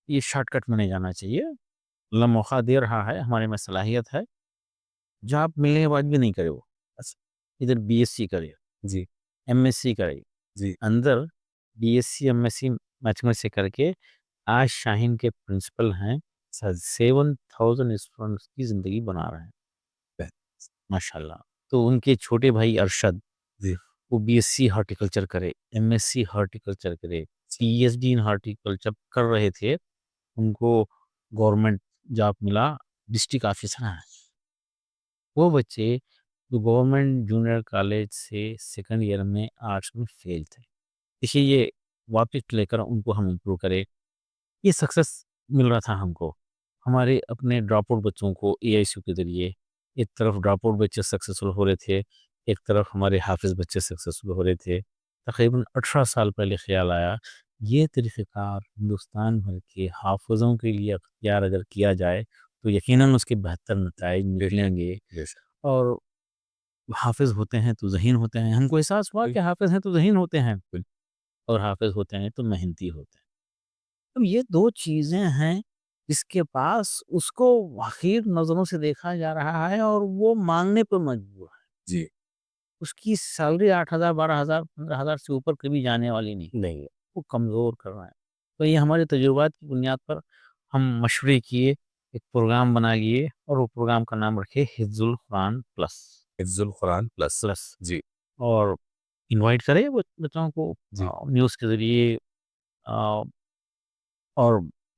یہ شارٹ کٹ میں نہیں جانا چاہیے، اللہ موقع دے رہا ہے، ہمارے میں صلاحیت ہے، جاب ملنے کے بعد بھی نہیں کرے وہ، اچھا ادھر BSc کرے، جی MSc کرے، جی اندر BSc MSc میتھمیٹکس سے کر کے آج شاہین کے پرنسپل ہیں، 7000 اسٹوڈنٹس کی زندگی بنا رہے ہیں بہت- ماشاءاللہ۔ تو ان کے چھوٹے بھائی ارشد، جی وہ BSc ہارٹیکلچر کرے، MSc ہارٹیکلچر کرے، PhD ان ہارٹیکلچر کر رہے تھے، ان کو گورنمنٹ جاب ملا، ڈسٹرکٹ آفیسر ہیں۔ وہ بچے جو گورنمنٹ جونیئر کالج سے سیکنڈ ایئر میں آرٹس میں فیل تھے، دیکھیے یہ واپس لے کر ان کو ہم امپروو کرے، یہ سکسیس مل رہا تھا ہم کو، ہمارے اپنے ڈراپ آؤٹ بچوں کو AICU کے ذریعے، ایک طرف ڈراپ آؤٹ بچے سکسیسفل ہو رہے تھے، ایک طرف ہمارے حافظ بچے سکسیسفل ہو رہے تھے۔ تقریباً 18 سال پہلے خیال آیا یہ طریقہ کار ہندوستان بھر کے حافظوں کے لیے اختیار اگر کیا جائے تو یقیناً اس کے بہتر نتائج نکلیں گے، یس اور حافظ ہوتے ہیں تو ذہین ہوتے ہیں، ہم کو احساس ہوا کہ حافظ ہیں تو ذہین ہوتے ہیں، اور حافظ ہوتے ہیں تو محنتی ہوتے ہیں۔ تو یہ 2 چیزیں ہیں جس کے پاس اس کو حقیر نظروں سے دیکھا جا رہا ہے، اور وہ مانگنے پر مجبور ہے۔ جی اس کی سیلری 8,000 12,000 15,000 سے اوپر کبھی جانے والی نہیں، نہیں وہ کمزور کر رہا ہے۔ تو یہ ہمارے تجربات کی بنیاد پر ہم مشورے کیے، ایک پروگرام بنا لیے، اور وہ پروگرام کا نام رکھے حفظ القرآن پلس حفظ القرآن پلس پلس جی اور انوائٹ کرے بچوں کو جی نیوز کے ذریعے، اور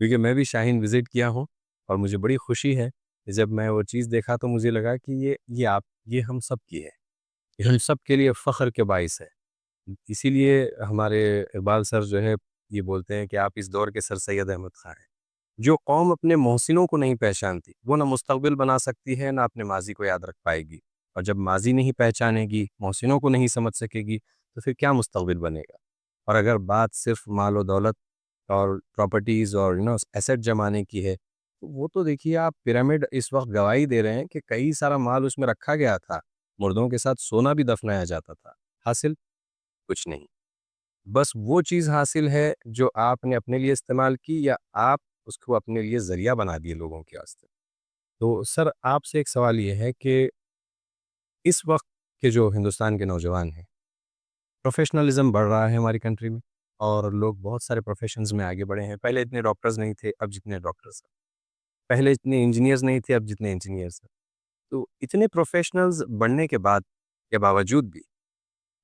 کیونکہ میں بھی شاہین وزٹ کیا ہوں اور مجھے بڑی خوشی ہے کہ جب میں وہ چیز دیکھا تو مجھے لگا کہ یہ ہم سب کی ہے، یہ ہم سب کے لیے فخر کے باعث ہے۔ اسی لیے ہمارے اقبال سر جو ہے یہ بولتے ہیں کہ آپ اس دور کے سر سید احمد خان ہیں۔ جو قوم اپنے محسنوں کو نہیں پہچانتی وہ نہ مستقبل بنا سکتی ہے نہ اپنے ماضی کو یاد رکھ پائے گی، اور جب ماضی نہیں پہچانے گی، محسنوں کو نہیں سمجھ سکے گی، تو پھر کیا مستقبل بنے گا؟ اور اگر بات صرف مال و دولت اور پراپرٹیز اور ایسٹ جمانے کی ہے، تو وہ تو دیکھیے آپ پیرامڈ اس وقت گواہی دے رہے ہیں کہ کئی سارا مال اس میں رکھا گیا تھا، مردوں کے ساتھ سونا بھی دفنایا جاتا تھا، حاصل کچھ نہیں۔ بس وہ چیز حاصل ہے جو آپ نے اپنے لیے استعمال کی، یا آپ اس کو اپنے لیے ذریعہ بنا دیے لوگوں کے واسطے۔ تو سر آپ سے ایک سوال یہ ہے کہ اس وقت کے جو ہندوستان کے نوجوان ہیں، پروفیشنلزم بڑھ رہا ہے ہماری کنٹری میں، اور لوگ بہت سارے پروفیشنز میں آگے بڑھے ہیں۔ پہلے اتنے ڈاکٹرز نہیں تھے، اب جتنے ڈاکٹرز ہیں، پہلے اتنے انجینئرز نہیں تھے، اب جتنے انجینئرز ہیں۔ تو اتنے پروفیشنلز بڑھنے کے بعد کے باوجود بھی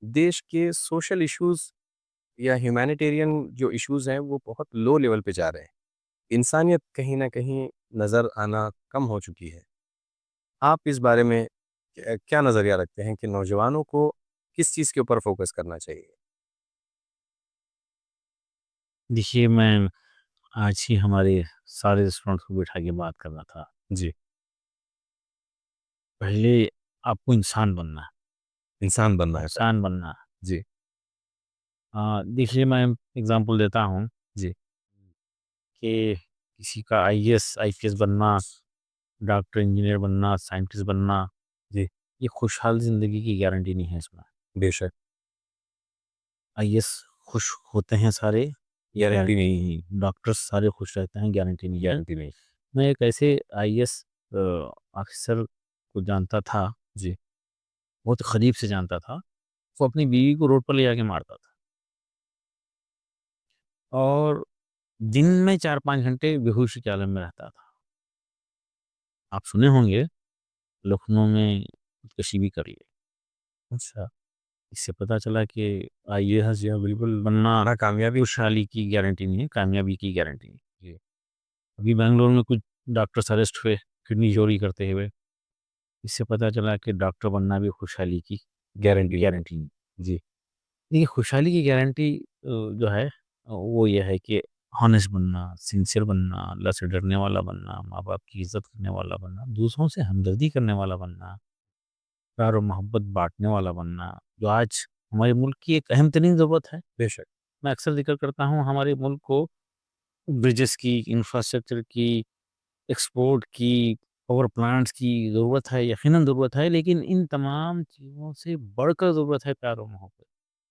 دیش کے سوشل ایشوز یا ہیومینیٹیرین جو ایشوز ہیں وہ بہت لو لیول پہ جا رہے ہیں، انسانیت کہیں نہ کہیں نظر آنا کم ہو چکی ہے۔ آپ اس بارے میں کیا نظریہ رکھتے ہیں کہ نوجوانوں کو کس چیز کے اوپر فوکس کرنا چاہیے؟ دیکھیے میں آج ہی ہمارے سارے اسٹوڈنٹس کو بٹھا کے بات کرنا تھا۔ جی، پہلے آپ کو انسان بننا ہے، انسان بننا ہے پہلے۔ انسان بننا ہے۔ جی دیکھیے میں اگزامپل دیتا ہوں جی کہ کسی کا IAS IPS بننا، ڈاکٹر انجینئر بننا، سائنٹسٹ بننا، جی یہ خوشحال زندگی کی گارنٹی نہیں ہے۔ اس میں بے شک IAS خوش ہوتے ہیں سارے، گارنٹی نہیں، گارنٹی ڈاکٹر سارے خوش رہتے ہیں، گارنٹی نہیں ہے۔ گارنٹی نہیں۔ میں ایک ایسے IAS آفیسر کو جانتا تھا، جی بہت قریب سے جانتا تھا۔ وہ اپنی بیوی کو روڈ پر لے جا کے مارتا تھا، اور دن میں 4-5 گھنٹے بیہوشی کے عالم میں رہتا تھا۔ آپ سنے ہوں گے لکھنؤ میں خودکشی بھی کری ہے۔ اچھا، اس سے پتہ چلا کہ IAS جو ہے بالکل بننا نا کامیابی۔ خوشحالی کی گارنٹی نہیں ہے، کامیابی کی گارنٹی نہیں۔ جی ابھی بنگلور میں کچھ ڈاکٹرس اریسٹ ہوئے کڈنی چوری کرتے ہوئے۔ اس سے پتہ چلا کہ ڈاکٹر بننا بھی خوشحالی کی گارنٹی۔ گارنٹی نہیں۔ جی دیکھیے خوشحالی کی گارنٹی جو ہے وہ یہ ہے کہ ہانیسٹ بننا، سنسیئر بننا، اللہ سے ڈرنے والا بننا، ماں باپ کی عزت کرنے والا بننا، دوسروں سے ہمدردی کرنے والا بننا، پیار و محبت بانٹنے والا بننا، جو آج ہمارے ملک کی ایک اہم ترین ضرورت ہے۔ بے شک میں اکثر ذکر کرتا ہوں ہمارے ملک کو برجز کی، انفراسٹرکچر کی، ایکسپورٹ کی، پاور پلانٹس کی ضرورت ہے، یقیناً ضرورت ہے، لیکن ان تمام چیزوں سے بڑھ کر ضرورت ہے پیار و محبت۔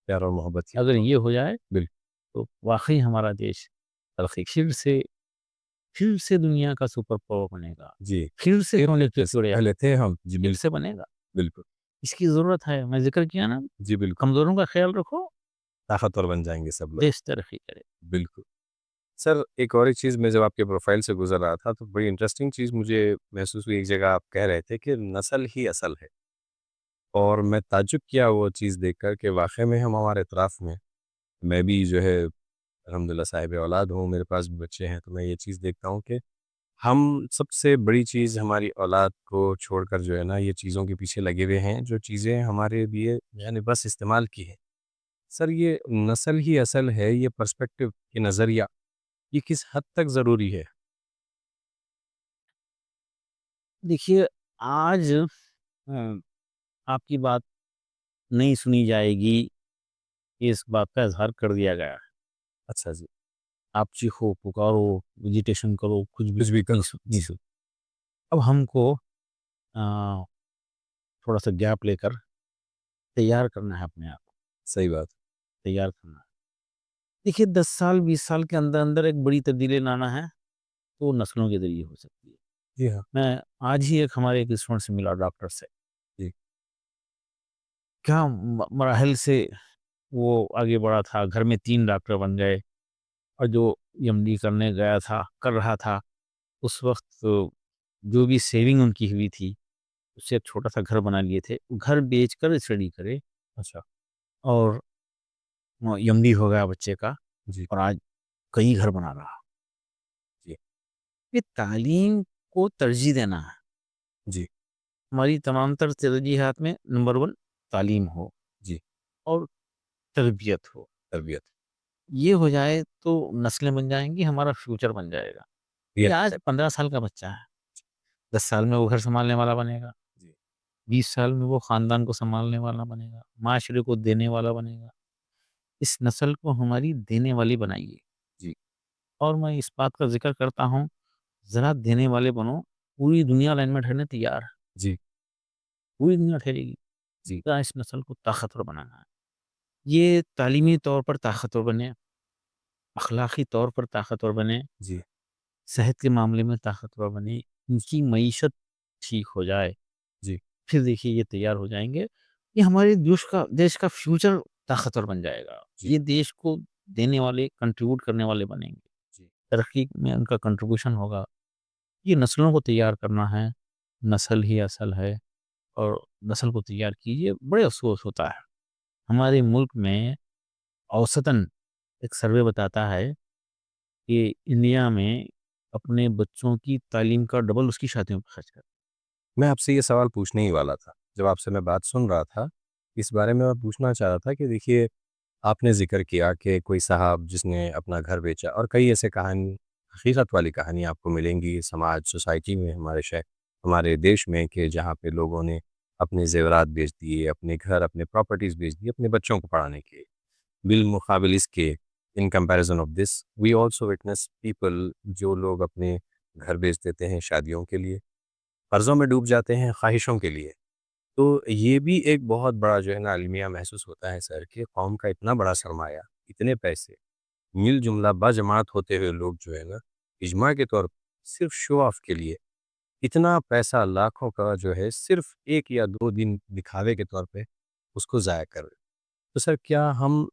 پیار اور محبت کی اگر ضرورت یہ ہو جائے بالکل۔ تو واقعی ہمارا دیش ترقی پھر سے دنیا کا سپر پاور بنے گا، جی پھر سے جیسے پہلے تھے ہم، جی پھر سے بالکل بنے گا۔ بالکل۔ اس کی ضرورت ہے، میں ذکر کیا نا، جی بالکل، کمزوروں کا خیال رکھو، طاقتور بن جائیں گے سب لوگ۔ دیش ترقی کرے۔ بالکل سر، ایک اور چیز میں جب آپ کے پروفائل سے گزر رہا تھا تو بڑی انٹرسٹنگ چیز مجھے محسوس ہوئی۔ ایک جگہ آپ کہہ رہے تھے کہ نسل ہی اصل ہے، اور میں تعجب کیا وہ چیز دیکھ کر کہ واقعی میں ہم ہمارے اطراف میں، میں بھی جو ہے الحمدللہ صاحب اولاد ہوں، میرے پاس بھی بچے ہیں، تو میں یہ چیز دیکھتا ہوں کہ ہم سب سے بڑی چیز ہماری اولاد کو چھوڑ کر جو ہے نا یہ چیزوں کے پیچھے لگے ہوئے ہیں جو چیزیں ہمارے لیے یعنی بس استعمال کی ہیں۔ سر یہ نسل ہی اصل ہے، یہ پرسپیکٹو، یہ نظریہ، یہ کس حد تک ضروری ہے؟ دیکھیے آج آپ کی بات نہیں سنی جائے گی، اس بات کا اظہار کر دیا گیا ہے۔ اچھا جی، آپ چیخو پکارو، ویجیٹیشن کرو، کچھ بھی کچھ بھی نہیں نہیں سن۔ اب ہم کو تھوڑا سا گیپ لے کر تیار کرنا ہے، اپنے آپ کو صحیح بات۔ تیار کرنا ہے۔ دیکھیے 10 سال 20 سال کے اندر اندر ایک بڑی تبدیلی لانا ہے تو وہ نسلوں کے ذریعے ہو سکتی ہے۔ جی ہاں میں آج ہی ہمارے ایک اسٹوڈنٹ سے ملا، ڈاکٹر سے، جی کیا مراحل سے وہ آگے بڑھا تھا، گھر میں 3 ڈاکٹر بن گئے، اور جو MD کرنے گیا تھا، کر رہا تھا، اس وقت جو بھی سیونگ ان کی ہوئی تھی اس سے ایک چھوٹا سا گھر بنا لیے تھے، گھر بیچ کر اسٹڈی کرے، اچھا اور MD ہو گیا بچے کا، جی اور آج کئی گھر بنا رہا۔ کہ تعلیم کو ترجیح دینا ہے. جی ہماری تمام تر ترجیحات میں نمبر 1 تعلیم ہو جی اور تربیت ہو. تربیت. یہ ہو جائے تو نسلیں بن جائیں گی، ہمارا فیوچر بن جائے گا. یہ یہ آج 15 سال کا بچہ ہے، 10 سال میں وہ گھر سنبھالنے والا بنے گا، جی 20 سال میں وہ خاندان کو سنبھالنے والا بنے گا، معاشرے کو دینے والا بنے گا. اس نسل کو ہماری دینے والی بنائیے. جی اور میں اس بات کا ذکر کرتا ہوں، ذرا دینے والے بنو. پوری دنیا لائن میں ٹھہرنے تیار ہے، جی پوری دنیا ٹھہرے گی. جی ذرا اس نسل کو طاقتور بنانا ہے. یہ تعلیمی طور پر طاقتور بنے، اخلاقی طور پر طاقتور بنے، جی صحت کے معاملے میں طاقتور بنے، ان کی معیشت ٹھیک ہو جائے. جی پھر دیکھیے یہ تیار ہو جائیں گے، یہ ہمارے دیش کا فیوچر طاقتور بن جائے گا. جی یہ دیش کو دینے والے، کنٹریبیوٹ کرنے والے بنیں گے. جی ترقی میں ان کا کنٹریبیوشن ہوگا. یہ نسلوں کو تیار کرنا ہے، نسل ہی اصل ہے. اور نسل کو تیار کیجیے. بڑے افسوس ہوتا ہے ہمارے ملک میں اوسطاً ایک سروے بتاتا ہے کہ انڈیا میں اپنے بچوں کی تعلیم کا ڈبل اس کی شادیوں پہ خرچ کرتا میں آپ سے یہ سوال پوچھنے ہی والا تھا. جب آپ سے میں بات سن رہا تھا اس بارے میں پوچھنا چاہ رہا تھا کہ دیکھیے آپ نے ذکر کیا کہ کوئی صاحب جس نے اپنا گھر بیچا، اور کئی ایسے کہانی، حقیقت والی کہانی آپ کو ملیں گی سماج سوسائٹی میں، ہمارے شہر، ہمارے دیش میں، کہ جہاں پہ لوگوں نے اپنے زیورات بیچ دیے، اپنے گھر، اپنے پراپرٹیز بیچ دیے اپنے بچوں کو پڑھانے کے. بالمقابل اس کے in comparison of this we also witness people جو لوگ اپنے گھر بیچ دیتے ہیں شادیوں کے لیے، قرضوں میں ڈوب جاتے ہیں خواہشوں کے لیے. تو یہ بھی ایک بہت بڑا جو ہے نا المیہ محسوس ہوتا ہے سر، کہ قوم کا اتنا بڑا سرمایہ، اتنے پیسے، مل جملہ باجماعت ہوتے ہوئے لوگ جو ہے نا اجماع کے طور پر صرف شو آف کے لیے اتنا پیسہ لاکھوں کا جو ہے صرف 1 یا 2 دن دکھاوے کے طور پہ اس کو ضائع کر رہے. تو سر کیا ہم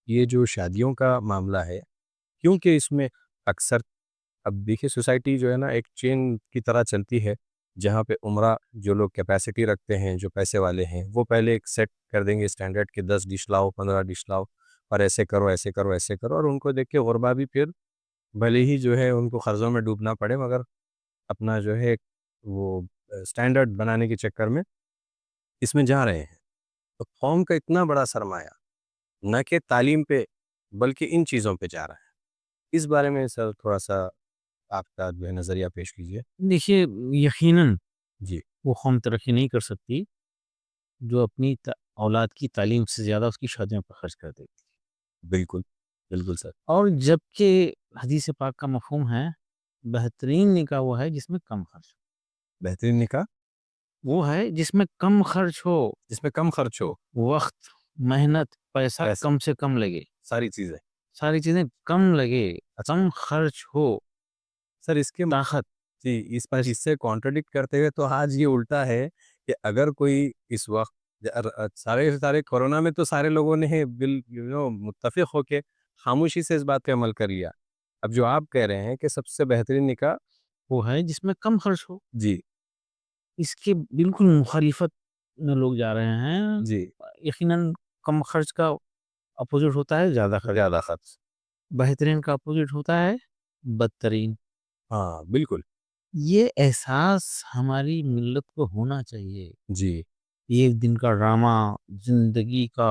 یہ جو شادیوں کا معاملہ ہے، کیونکہ اس میں اکثر اب دیکھیے سوسائٹی جو ہے نا ایک چین کی طرح چلتی ہے، جہاں پہ عمرہ جو لوگ کیپیسٹی رکھتے ہیں، جو پیسے والے ہیں، وہ پہلے ایک سیٹ کر دیں گے اسٹینڈرڈ کہ 10 ڈش لاؤ، 15 ڈش لاؤ، اور ایسے کرو ایسے کرو ایسے کرو. اور ان کو دیکھ کے غربا بھی پھر بھلے ہی جو ہے ان کو قرضوں میں ڈوبنا پڑے، مگر اپنا جو ہے وہ اسٹینڈرڈ بنانے کے چکر میں اس میں جا رہے ہیں. تو قوم کا اتنا بڑا سرمایہ نہ کہ تعلیم پہ بلکہ ان چیزوں پہ جا رہا ہے. اس بارے میں سر تھوڑا سا آپ کا جو ہے نظریہ پیش کیجیے. ہے. دیکھیے یقیناً جی وہ قوم ترقی نہیں کر سکتی جو اپنی اولاد کی تعلیم سے زیادہ اس کی شادیوں پر خرچ کر دیتی. بالکل بالکل سر. اور جبکہ حدیث پاک کا مفہوم ہے بہترین نکاح وہ ہے جس میں کم خرچ ہو. بہترین نکاح وہ ہے جس میں کم خرچ ہو، جس میں کم خرچ ہو، وقت، محنت، پیسہ کم سے کم لگے، ساری چیزیں. ساری چیزیں کم لگے، اچھا کم خرچ ہو. سر اس کے طاقت جی اس چیز سے کانٹرڈکٹ کرتے ہوئے تو آج یہ الٹا ہے کہ اگر کوئی اس وقت سارے کورونا میں تو سارے لوگوں نے متفق ہو کے خاموشی سے اس بات پہ عمل کر لیا. اب جو آپ کہہ رہے ہیں کہ سب سے بہترین نکاح وہ ہے جس میں کم خرچ ہو، جی اس کے بالکل مخالفت میں لوگ جا رہے ہیں. جی یقیناً کم خرچ کا اپوزٹ ہوتا ہے زیادہ خرچ، زیادہ خرچ. بہترین کا اپوزٹ ہوتا ہے بدترین. ہاں بالکل. یہ احساس ہماری ملت کو ہونا چاہیے. جی ایک دن کا ڈرامہ زندگی کا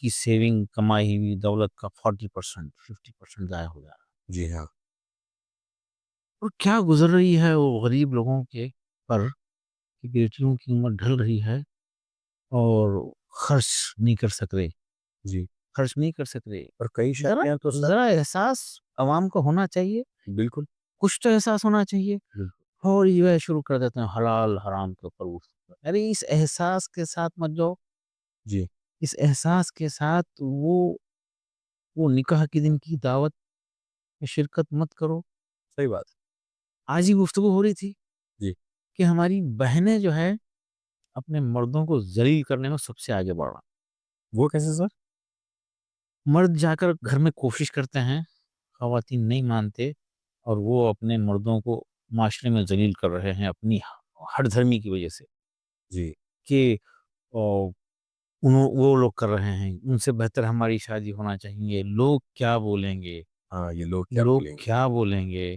کی سیونگ، کمائی ہوئی دولت کا 40% 50% ضائع ہو جا رہا ہے. جی ہاں اور کیا گزر رہی ہے وہ غریب لوگوں کے پر کہ بیٹیوں کی عمر ڈھل رہی ہے اور خرچ نہیں کر سک رہے، جی. خرچ نہیں کر سک رہے. اور کئی شادیاں تو سر ذرا احساس عوام کو ہونا چاہیے، بالکل کچھ تو احساس ہونا چاہیے. بالکل. اور یہ شروع کر دیتے ہیں حلال حرام کے اوپر. ارے اس احساس کے ساتھ مت جاؤ، جی اس احساس کے ساتھ وہ نکاح کے دن کی دعوت میں شرکت مت کرو. صحیح بات. آج ہی گفتگو ہو رہی تھی جی کہ ہماری بہنیں جو ہے اپنے مردوں کو ذلیل کرنے میں سب سے آگے بڑھ رہا. وہ کیسے سر؟ مرد جا کر گھر میں کوشش کرتے ہیں، خواتین نہیں مانتے، اور وہ اپنے مردوں کو معاشرے میں ذلیل کر رہے ہیں اپنی ہٹ دھرمی کی وجہ سے جی کہ وہ لوگ کر رہے ہیں، ان سے بہتر ہماری شادی ہونا چاہیے، لوگ کیا بولیں گے، ہاں یہ لوگ کیا لوگ بولیں گے. کیا بولیں گے.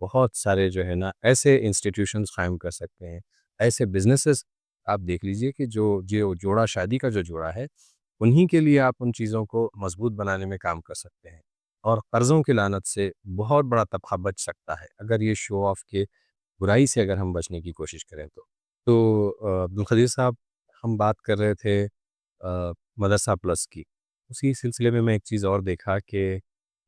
بہت سارے جو ہے نا ایسے انسٹیٹیوشنز قائم کر سکتے ہیں، ایسے بزنسز آپ دیکھ لیجئے کہ جو جوڑا شادی کا جو جوڑا ہے انہی کے لیے آپ ان چیزوں کو مضبوط بنانے میں کام کر سکتے ہیں، اور قرضوں کی لعنت سے بہت بڑا طبقہ بچ سکتا ہے اگر یہ شو آف کے برائی سے اگر ہم بچنے کی کوشش کریں تو عبدالقدیر صاحب، ہم بات کر رہے تھے مدرسہ پلس کی، اسی سلسلے میں ایک چیز اور دیکھا کہ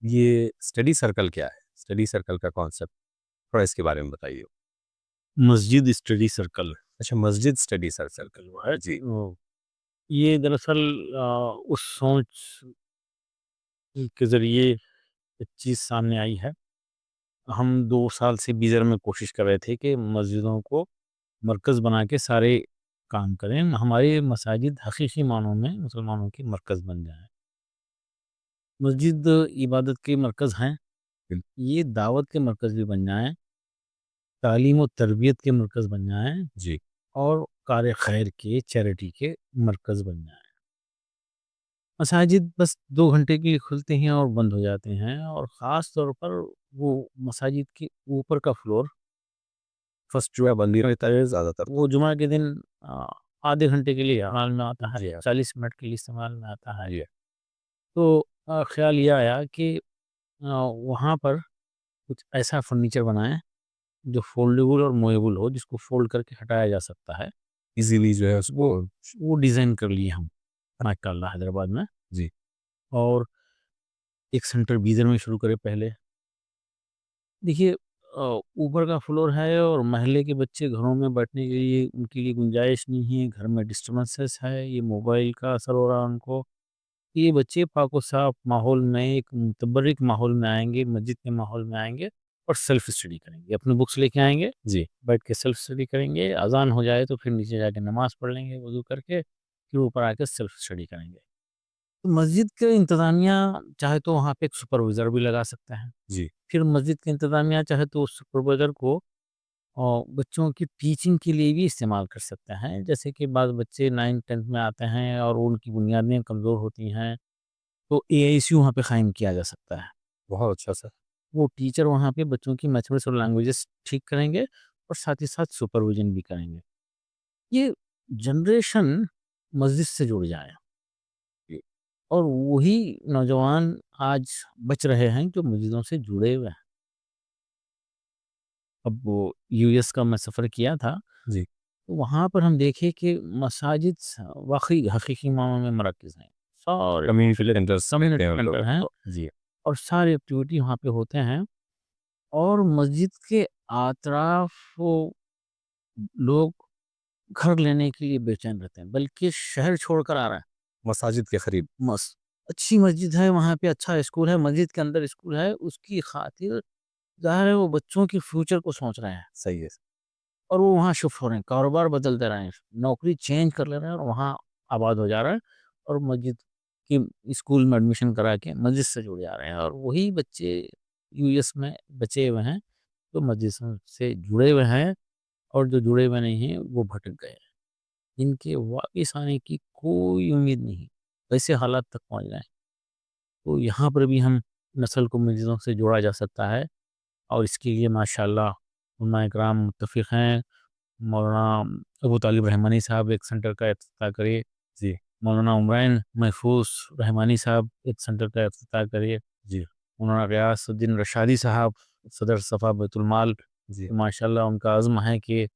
یہ اسٹڈی سرکل کیا ہے، اسٹڈی سرکل کا کانسیپٹ تھوڑا اس کے بارے میں بتائیے۔ مسجد اسٹڈی سرکل اچھا، مسجد اسٹڈی سرکل۔ سرکل وہ ہے، جی یہ دراصل اس سوچ کے ذریعے ایک چیز سامنے آئی ہے۔ ہم 2 سال سے بیزر میں کوشش کر رہے تھے کہ مسجدوں کو مرکز بنا کے سارے کام کریں، ہماری مساجد حقیقی معنوں میں مسلمانوں کے مرکز بن جائیں۔ مسجد عبادت کے مرکز ہیں، یہ دعوت کے مرکز بھی بن جائیں، تعلیم و تربیت کے مرکز بن جائیں، جی اور کار خیر کے، چیریٹی کے مرکز بن جائیں۔ مساجد بس 2 گھنٹے کے لیے کھلتے ہیں اور بند ہو جاتے ہیں، اور خاص طور پر وہ مساجد کے اوپر کا فلور فرسٹ جو ہے بندی رہتا ہے زیادہ تر۔ وہ جمعہ کے دن آدھے گھنٹے کے لیے استعمال میں آتا ہے، جی 40 منٹ کے لیے استعمال میں آتا ہے۔ جی تو خیال یہ آیا کہ وہاں پر کچھ ایسا فرنیچر بنائیں جو فولڈیبل اور موویبل ہو، جس کو فولڈ کر کے ہٹایا جا سکتا ہے۔ ایزیلی جو ہے اس کو۔ وہ ڈیزائن کر لیے ہم ماشاء اللہ حیدرآباد میں، جی اور ایک سینٹر بیزر میں شروع کرے پہلے۔ دیکھیے، اوپر کا فلور ہے اور محلے کے بچے گھروں میں بیٹھنے کے لیے ان کے لیے گنجائش نہیں ہے، گھر میں ڈسٹربنسز ہے، یہ موبائل کا اثر ہو رہا ہے ان کو۔ یہ بچے پاک و صاف ماحول میں، ایک متبرک ماحول میں آئیں گے، مسجد کے ماحول میں آئیں گے اور سیلف اسٹڈی کریں گے، اپنے بکس لے کے آئیں گے، جی بیٹھ کے سیلف اسٹڈی کریں گے، اذان ہو جائے تو پھر نیچے جا کے نماز پڑھ لیں گے وضو کر کے، پھر اوپر آ کے سیلف اسٹڈی کریں گے۔ تو مسجد کے انتظامیہ چاہے تو وہاں پہ ایک سپروائزر بھی لگا سکتے ہیں، جی پھر مسجد کے انتظامیہ چاہے تو اس سپروائزر کو بچوں کی ٹیچنگ کے لیے بھی استعمال کر سکتے ہیں، جیسے کہ بعض بچے 9th 10th میں آتے ہیں اور ان کی بنیادیں کمزور ہوتی ہیں، تو AICU وہاں پہ قائم کیا جا سکتا ہے۔ بہت اچھا سر۔ وہ ٹیچر وہاں پہ بچوں کی میتھمیٹکس اور لینگویجز ٹھیک کریں گے اور ساتھ ہی ساتھ سپرویژن بھی کریں گے۔ یہ جنریشن مسجد سے جڑ جائے، اور وہی نوجوان آج بچ رہے ہیں جو مسجدوں سے جڑے ہوئے ہیں۔ اب وہ US کا میں سفر کیا تھا، جی تو وہاں پر ہم دیکھے کہ مساجد واقعی حقیقی معنوں میں مراکز ہیں، سارے کمیونٹی سینٹرز کمیونٹی ہیں لوگ۔ سینٹر ہیں، جی اور سارے ایکٹیویٹی وہاں پہ ہوتے ہیں، اور مسجد کے اطراف وہ لوگ گھر لینے کے لیے بے چین رہتے ہیں، بلکہ شہر چھوڑ کر آ رہے ہیں۔ مساجد کے قریب۔ مس اچھی مسجد ہے، وہاں پہ اچھا اسکول ہے، مسجد کے اندر اسکول ہے، اس کی خاطر ظاہر ہے وہ بچوں کے فیوچر کو سوچ رہے ہیں، صحیح ہے۔ اور وہ وہاں شفٹ ہو رہے ہیں، کاروبار بدلتے رہے ہیں، نوکری چینج کر لے رہے ہیں اور وہاں آباد ہو جا رہے ہیں، اور مسجد کی اسکول میں ایڈمیشن کرا کے مسجد سے جڑ جا رہے ہیں، اور وہی بچے US میں بچے ہوئے ہیں تو مسجد سے جڑے ہوئے ہیں، اور جو جڑے ہوئے نہیں ہیں وہ بھٹک گئے ہیں، ان کے واپس آنے کی کوئی امید نہیں، ویسے حالات تک پہنچ گئے ہیں۔ تو یہاں پر بھی ہم نسل کو مسجدوں سے جوڑا جا سکتا ہے، اور اس کے لیے ماشاءاللہ علماء کرام متفق ہیں۔ مولانا ابو طالب رحمانی صاحب ایک سینٹر کا افتتاح کرے، جی مولانا عمران محفوظ رحمانی صاحب ایک سینٹر کا افتتاح کرے، جی مولانا غیاث الدین رشادی صاحب صدر صفا بیت المال، جی ماشاءاللہ ان کا عزم ہے کہ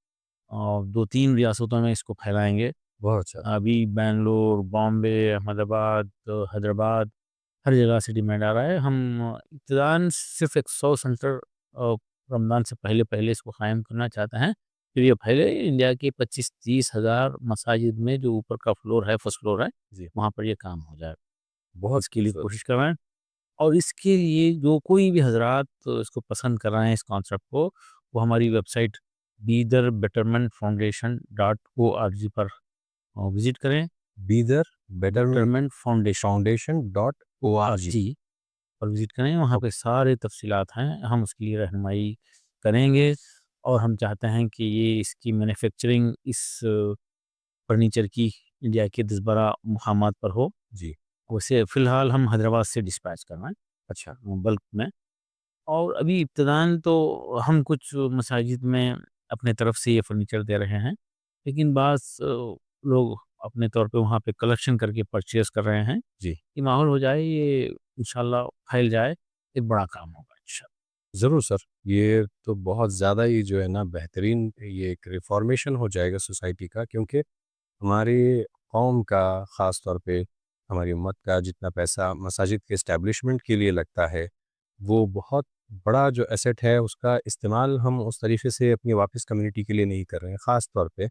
2 3 ریاستوں میں اس کو پھیلائیں گے۔ بہت اچھا۔ ابھی بنگلور، بامبے، احمد آباد، حیدرآباد، ہر جگہ سے ڈیمانڈ آ رہا ہے۔ ہم ابتداً صرف ایک 100 سینٹر رمضان سے پہلے پہلے اس کو قائم کرنا چاہتے ہیں، پھر یہ پہلے انڈیا کے 25 30 ہزار مساجد میں جو اوپر کا فلور ہے، فرسٹ فلور ہے، جی وہاں پر یہ کام ہو جائے، بہت اس کے لیے خوبصورت۔ کوشش کر رہے ہیں۔ اور اس کے لیے جو کوئی بھی حضرات اس کو پسند کر رہے ہیں، اس کانسیپٹ کو، وہ ہماری ویب سائٹ BeederBettermentFoundation.org پر وزٹ کریں، بیدر بیٹرمنٹ بیٹرمنٹ فاؤنڈیشن.org۔ جی پر وزٹ کریں، وہاں پہ سارے تفصیلات ہیں، ہم اس کے لیے رہنمائی کریں گے، اور ہم چاہتے ہیں کہ یہ اس کی مینوفیکچرنگ اس فرنیچر کی انڈیا کے 10 12 مقامات پر ہو۔ جی ویسے فی الحال ہم حیدرآباد سے ڈسپیچ کر رہے ہیں اچھا۔ بلک میں، اور ابھی ابتداً تو ہم کچھ مساجد میں اپنے طرف سے یہ فرنیچر دے رہے ہیں، لیکن بعض لوگ اپنے طور پہ وہاں پہ کلیکشن کر کے پرچیز کر رہے ہیں جی کہ ماحول ہو جائے، یہ انشاءاللہ پھیل جائے، ایک بڑا کام ہوگا انشاءاللہ۔ ضرور سر، یہ تو بہت زیادہ ہی جو ہے نا بہترین یہ ایک ریفارمیشن ہو جائے گا سوسائٹی کا، کیونکہ ہماری قوم کا، خاص طور پہ ہماری امت کا جتنا پیسہ مساجد کے اسٹیبلشمنٹ کے لیے لگتا ہے، وہ بہت بڑا جو ایسٹ ہے، اس کا استعمال ہم اس طریقے سے اپنی واپس کمیونٹی کے لیے نہیں کر رہے ہیں۔ خاص طور پہ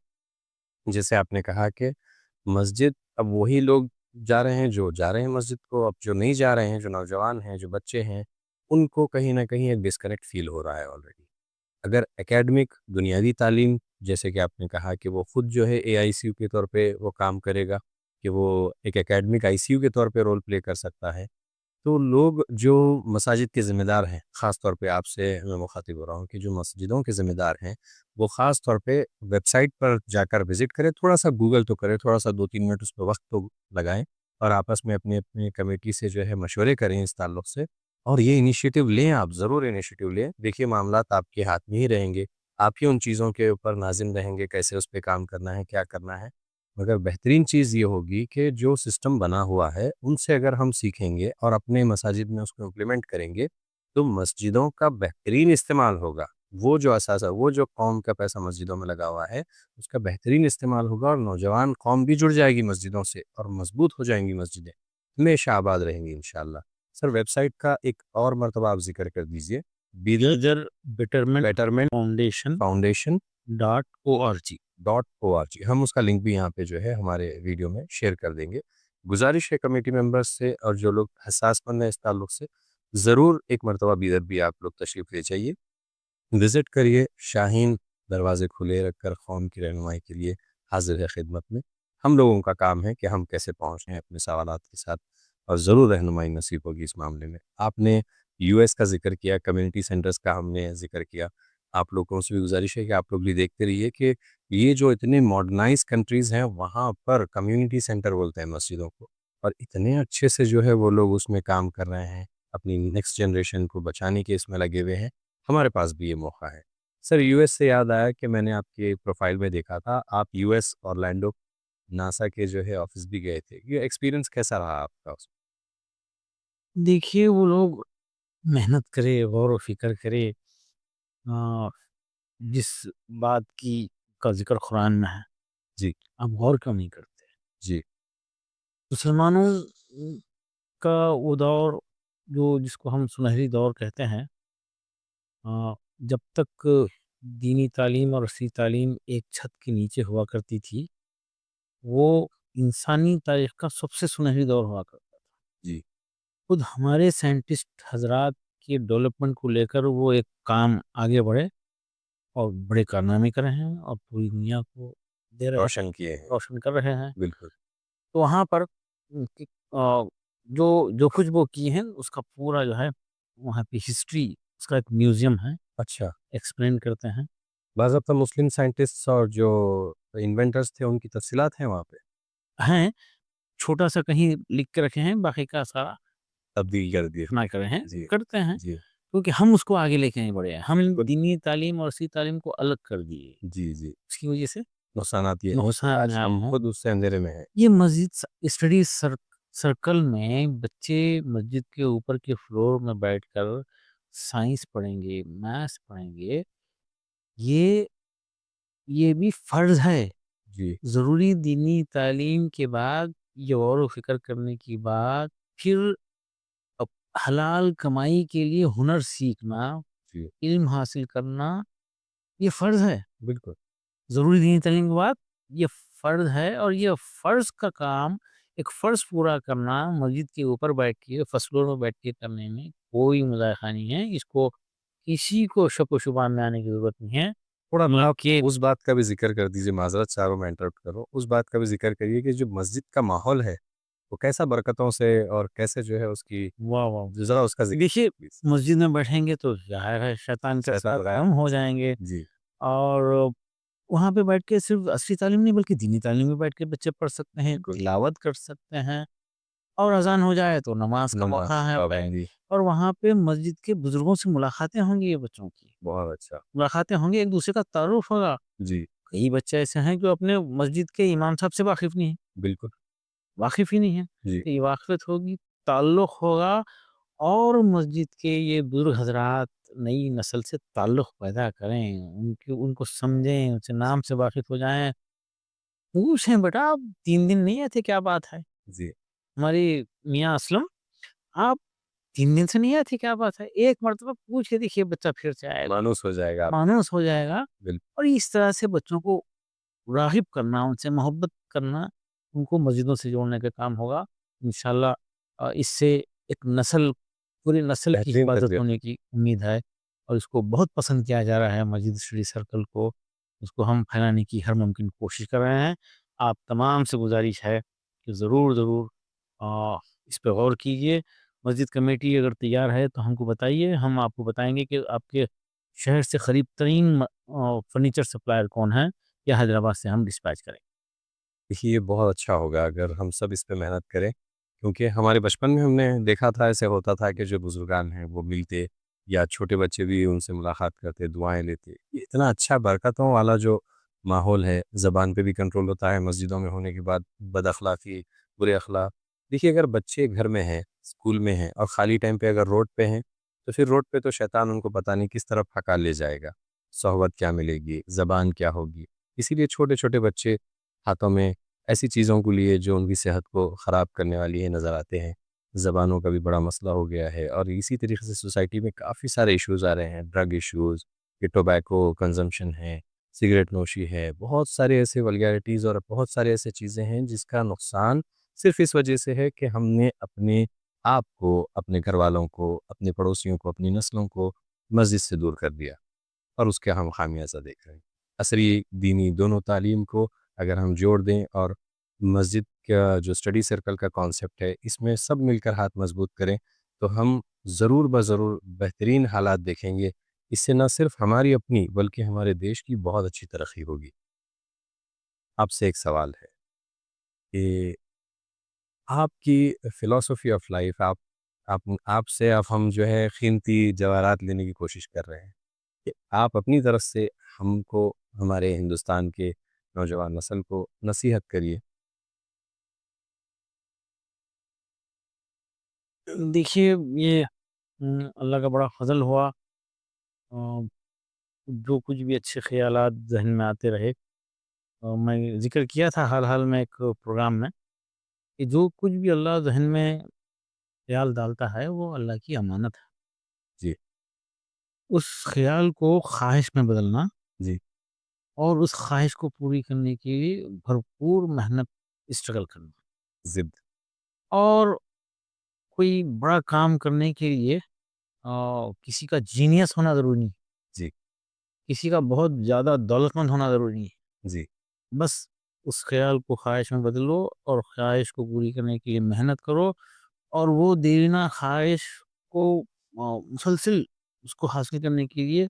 جیسے آپ نے کہا کہ مسجد اب وہی لوگ جا رہے ہیں جو جا رہے ہیں مسجد کو، اب جو نہیں جا رہے ہیں، جو نوجوان ہیں، جو بچے ہیں، ان کو کہیں نہ کہیں ایک ڈسکنیکٹ فیل ہو رہا ہے آلریڈی۔ اگر اکیڈمک بنیادی تعلیم، جیسے کہ آپ نے کہا کہ وہ خود جو ہے اے آئی سی یو کے طور پہ وہ کام کرے گا، کہ وہ ایک اکیڈمک آئی سی یو کے طور پہ رول پلے کر سکتا ہے، تو لوگ جو مساجد کے ذمہ دار ہیں، خاص طور پہ آپ سے میں مخاطب ہو رہا ہوں کہ جو مسجدوں کے ذمہ دار ہیں، وہ خاص طور پہ ویب سائٹ پر جا کر وزٹ کرے، تھوڑا سا گوگل تو کرے، تھوڑا سا 2-3 منٹ اس پہ وقت تو لگائیں، اور آپس میں اپنے اپنے کمیٹی سے جو ہے مشورے کریں اس تعلق سے، اور یہ انیشیٹو لیں، آپ ضرور انیشیٹو لیں۔ دیکھیے معاملات آپ کے ہاتھ میں ہی رہیں گے، آپ ہی ان چیزوں کے اوپر ناظم رہیں گے، کیسے اس پہ کام کرنا ہے، کیا کرنا ہے۔ مگر بہترین چیز یہ ہوگی کہ جو سسٹم بنا ہوا ہے ان سے اگر ہم سیکھیں گے اور اپنے مساجد میں اس کو امپلیمنٹ کریں گے، تو مسجدوں کا بہترین استعمال ہوگا۔ وہ جو اثاثہ، وہ جو قوم کا پیسہ مسجدوں میں لگا ہوا ہے، اس کا بہترین استعمال ہوگا، اور نوجوان قوم بھی جڑ جائے گی مسجدوں سے، اور مضبوط ہو جائیں گی مسجدیں، ہمیشہ آباد رہیں گی انشاءاللہ۔ سر ویب سائٹ کا ایک اور مرتبہ آپ ذکر کر دیجئے۔ Bidar betterment betterment foundation foundation .org۔ .org، ہم اس کا لنک بھی یہاں پہ جو ہے ہمارے ویڈیو میں شیئر کر دیں گے۔ گزارش ہے کمیٹی ممبرز سے اور جو لوگ حساس مند ہیں اس تعلق سے، ضرور ایک مرتبہ بیدر بھی آپ لوگ تشریف لے جائیے، وزٹ کریے۔ شاہین دروازے کھلے رکھ کر قوم کی رہنمائی کے لیے حاضر ہے خدمت میں۔ ہم لوگوں کا کام ہے کہ ہم کیسے پہنچیں اپنے سوالات کے ساتھ، اور ضرور رہنمائی نصیب ہوگی اس معاملے میں۔ آپ نے یو ایس کا ذکر کیا، کمیونٹی سینٹرز کا ہم نے ذکر کیا، آپ لوگوں سے بھی گزارش ہے کہ آپ لوگ بھی دیکھتے رہیے کہ یہ جو اتنے ماڈرنائز کنٹریز ہیں وہاں پر کمیونٹی سینٹر بولتے ہیں مسجدوں کو، اور اتنے اچھے سے جو ہے وہ لوگ اس میں کام کر رہے ہیں، اپنی نیکسٹ جنریشن کو بچانے کے اس میں لگے ہوئے ہیں۔ ہمارے پاس بھی یہ موقع ہے۔ سر یو ایس سے یاد آیا کہ میں نے آپ کے پروفائل میں دیکھا تھا، آپ یو ایس اورلینڈو ناسا کے جو ہے آفس بھی گئے تھے، یہ ایکسپیرینس کیسا رہا آپ کا اس دیکھیے وہ لوگ محنت کرے، غور و فکر کرے، جس بات کا ذکر قرآن میں ہے، جی آپ غور کیوں نہیں کرتے؟ جی مسلمانوں کا وہ دور جس کو ہم سنہری دور کہتے ہیں، جب تک دینی تعلیم اور عصری تعلیم ایک چھت کے نیچے ہوا کرتی تھی، وہ انسانی تاریخ کا سب سے سنہری دور ہوا کرتا تھا۔ جی خود ہمارے سائنٹسٹ حضرات کے ڈیولپمنٹ کو لے کر وہ ایک کام آگے بڑھے اور بڑے کارنامے کر رہے ہیں، اور پوری دنیا کو دے رہے ہیں، روشن کیے ہیں، روشن کر رہے ہیں۔ بالکل۔ تو وہاں پر آ، جو کچھ وہ کی ہیں اس کا پورا جو ہے وہاں پہ ہسٹری، اس کا ایک میوزیم ہے، اچھا، ایکسپلین کرتے ہیں۔ باضابطہ مسلم سائنٹسٹ اور جو انوینٹرز تھے ان کی تفصیلات ہیں وہاں پہ ہیں چھوٹا سا کہیں لکھ کے رکھے ہیں، باقی کا سارا تبدیل کر دیے۔ سنا کر رہے ہیں، جی کرتے ہیں، جی کیونکہ ہم اس کو آگے لے کے نہیں بڑھے ہیں، ہم دینی تعلیم اور عصری تعلیم کو الگ کر دیے، جی جی، اس کی وجہ سے نقصانات یہ ہیں کہ نقصان آج آئے ہم ہیں۔ خود اس سے اندھیرے میں ہیں۔ یہ مسجد اسٹڈی سرکل میں بچے مسجد کے اوپر کے فلور میں بیٹھ کر سائنس پڑھیں گے، میتھس پڑھیں گے، یہ یہ بھی فرض ہے۔ جی ضروری دینی تعلیم کے بعد یہ غور و فکر کرنے کی بات، پھر اب حلال کمائی کے لیے ہنر سیکھنا، جی علم حاصل کرنا، یہ فرض ہے۔ بالکل ضروری دینی تعلیم کے بعد یہ فرض ہے، اور یہ فرض کا کام، ایک فرض پورا کرنا مسجد کے اوپر بیٹھ کے، فصلوں میں بیٹھ کے کرنے میں کوئی مذائقہ نہیں ہے۔ اس کو کسی کو شک و شبہ میں آنے کی ضرورت نہیں ہے۔ تھوڑا میں آپ کہ اس بات کا بھی ذکر کر دیجئے، معذرت چاہوں میں انٹرپٹ کروں، اس بات کا بھی ذکر کریے کہ جو مسجد کا ماحول ہے وہ کیسا برکتوں سے اور کیسے جو ہے اس کی، واہ واہ، ذرا اس کا ذکر دیکھیے پلیز۔ مسجد میں بیٹھیں گے تو ظاہر ہے شیطان کا شیطان ساتھ غائب کم ہو ہو جائے جائیں گے، گا۔ جی اور وہاں پہ بیٹھ کے صرف عصری تعلیم نہیں بلکہ دینی تعلیم بھی بیٹھ کے بچے پڑھ سکتے ہیں، بالکل، تلاوت کر سکتے ہیں، اور اذان ہو جائے تو نماز کا نماز موقع ہے، پابندی، اور وہاں پہ مسجد کے بزرگوں سے ملاقاتیں ہوں گی یہ بچوں کی، بہت اچھا۔ ملاقاتیں ہوں گی، ایک دوسرے کا تعارف ہوگا۔ جی، کئی بچے ایسے ہیں جو اپنے مسجد کے امام صاحب سے واقف نہیں ہیں، بالکل۔ واقف ہی نہیں ہیں، جی، تو یہ واقفیت ہوگی، تعلق ہوگا، اور مسجد کے یہ بزرگ حضرات نئی نسل سے تعلق پیدا کریں، ان کو سمجھیں، ان سے نام سے واقف ہو جائیں، پوچھیں بیٹا آپ 3 دن نہیں آئے تھے، کیا بات ہے؟ جی، ہماری میاں اسلم، آپ 3 دن سے نہیں آئے تھے، کیا بات ہے؟ ایک مرتبہ پوچھ کے دیکھیے، بچہ پھر سے آئے گا، مانوس ہو جائے گا آپ۔ مانوس ہو جائے گا۔ بالکل۔ اور اس طرح سے بچوں کو راغب کرنا، ان سے محبت کرنا، ان کو مسجدوں سے جوڑنے کا کام ہوگا انشاءاللہ۔ اس سے ایک نسل، پوری نسل کی بہترین حفاظت تربیت۔ ہونے کی امید ہے، اور اس کو بہت پسند کیا جا رہا ہے مسجد اسٹڈی سرکل کو، اس کو ہم پھیلانے کی ہر ممکن کوشش کر رہے ہیں۔ آپ تمام سے گزارش ہے کہ ضرور ضرور اس پہ غور کیجئے۔ مسجد کمیٹی اگر تیار ہے تو ہم کو بتائیے، ہم آپ کو بتائیں گے کہ آپ کے شہر سے قریب ترین فرنیچر سپلائر کون ہے، یا حیدرآباد سے ہم ڈسپیچ کریں۔ دیکھیے یہ بہت اچھا ہوگا اگر ہم سب اس پہ محنت کریں، کیونکہ ہمارے بچپن میں ہم نے دیکھا تھا ایسے ہوتا تھا کہ جو بزرگان ہیں وہ ملتے، یا چھوٹے بچے بھی ان سے ملاقات کرتے، دعائیں لیتے۔ یہ اتنا اچھا برکتوں والا جو ماحول ہے، زبان پہ بھی کنٹرول ہوتا ہے مسجدوں میں ہونے کے بعد، بد اخلاقی، برے اخلاق۔ دیکھیے اگر بچے گھر میں ہیں، اسکول میں ہیں، اور خالی ٹائم پہ اگر روڈ پہ ہیں، تو پھر روڈ پہ تو شیطان ان کو پتہ نہیں کس طرف پھکا لے جائے گا، صحبت کیا ملے گی، زبان کیا ہوگی۔ اسی لیے چھوٹے چھوٹے بچے ہاتھوں میں ایسی چیزوں کو لیے جو ان کی صحت کو خراب کرنے والی ہے نظر آتے ہیں۔ زبانوں کا بھی بڑا مسئلہ ہو گیا ہے، اور اسی طریقے سے سوسائٹی میں کافی سارے ایشوز آ رہے ہیں، ڈرگ ایشوز، کہ ٹوبیکو کنزمپشن ہے، سگریٹ نوشی ہے، بہت سارے ایسے ولگیرٹیز اور بہت سارے ایسے چیزیں ہیں جس کا نقصان صرف اس وجہ سے ہے کہ ہم نے اپنے آپ کو، اپنے گھر والوں کو، اپنے پڑوسیوں کو، اپنی نسلوں کو مسجد سے دور کر دیا، اور اس کے ہم خامیازہ دیکھ رہے ہیں۔ عصری دینی دونوں تعلیم کو اگر ہم جوڑ دیں، اور مسجد کا جو اسٹڈی سرکل کا کانسیپٹ ہے اس میں سب مل کر ہاتھ مضبوط کریں، تو ہم ضرور بضرور بہترین حالات دیکھیں گے۔ اس سے نہ صرف ہماری اپنی بلکہ ہمارے دیش کی بہت اچھی ترقی ہوگی۔ آپ سے ایک سوال ہے کہ آپ کی فلاسفی آف لائف، آپ سے اب ہم جو ہے قیمتی جواہرات لینے کی کوشش کر رہے ہیں کہ آپ اپنی طرف سے ہم کو، ہمارے ہندوستان کے نوجوان نسل کو نصیحت کریے۔ دیکھیے، یہ اللہ کا بڑا فضل ہوا، آ، جو کچھ بھی اچھے خیالات ذہن میں آتے رہے، میں ذکر کیا تھا حال حال میں ایک پروگرام میں، کہ جو کچھ بھی اللہ ذہن میں خیال ڈالتا ہے وہ اللہ کی امانت ہے، جی، اس خیال کو خواہش میں بدلنا، جی، اور اس خواہش کو پوری کرنے کے لیے بھرپور محنت، اسٹرگل کرنا، ضد۔ اور کوئی بڑا کام کرنے کے لیے کسی کا جینیس ہونا ضروری نہیں، جی، کسی کا بہت زیادہ دولت مند ہونا ضروری نہیں ہے، جی، بس اس خیال کو خواہش میں بدلو، اور خواہش کو پوری کرنے کے لیے محنت کرو، اور وہ دیرینہ خواہش کو مسلسل اس کو حاصل کرنے کے لیے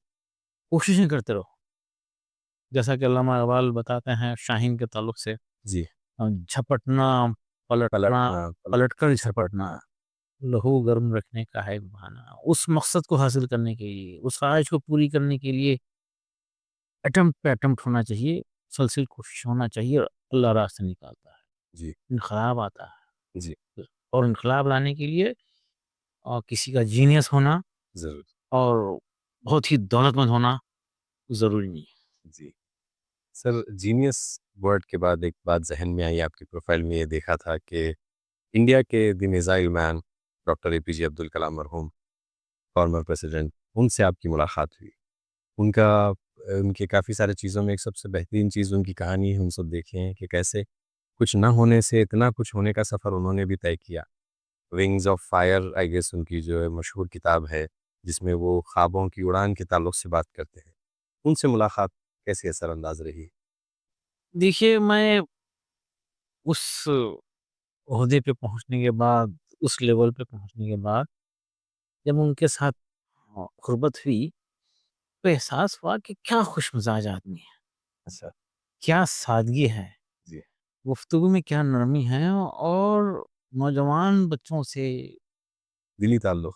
کوششیں کرتے رہو، جیسا کہ علامہ اقبال بتاتے ہیں شاہین کے تعلق سے، جی۔ جھپٹنا، پلٹنا، پلٹنا پلٹ۔ پلٹ کر جھپٹنا، لہو گرم رکھنے کا ہے بہانہ، اس مقصد کو حاصل کرنے کے لیے، اس خواہش کو پوری کرنے کے لیے اٹمپٹ پہ اٹمپٹ ہونا چاہیے، مسلسل کوشش ہونا چاہیے، اللہ راستہ نکالتا ہے، جی، انقلاب آتا جی، ہے، اور انقلاب لانے کے لیے کسی کا جینیس ہونا ضرور۔ اور بہت ہی دولت مند ہونا ضروری نہیں ہے۔ جی سر، جینیس ورڈ کے بعد ایک بات ذہن میں آئی، آپ کی پروفائل میں یہ دیکھا تھا کہ انڈیا کے دی میزائل مین ڈاکٹر اے پی جے عبد الکلام مرحوم، فارمر پریسیڈنٹ، ان سے آپ کی ملاقات ہوئی۔ ان کے کافی سارے چیزوں میں ایک سب سے بہترین چیز ان کی کہانی ہے، ہم سب دیکھے ہیں کہ کیسے کچھ نہ ہونے سے اتنا کچھ ہونے کا سفر انہوں نے بھی طے کیا۔ Wings of fire I guess ان کی جو ہے مشہور کتاب ہے، جس میں وہ خوابوں کی اڑان کے تعلق سے بات کرتے ہیں۔ ان سے ملاقات کیسے اثر انداز رہی؟ دیکھیے، میں اس عہدے پہ پہنچنے کے بعد، اس لیول پہ پہنچنے کے بعد، جب ان کے ساتھ قربت ہوئی، تو احساس ہوا کہ کیا خوش مزاج آدمی ہے، اچھا۔ کیا سادگی ہے، جی، گفتگو میں کیا نرمی ہے، اور نوجوان بچوں سے دلی تعلق۔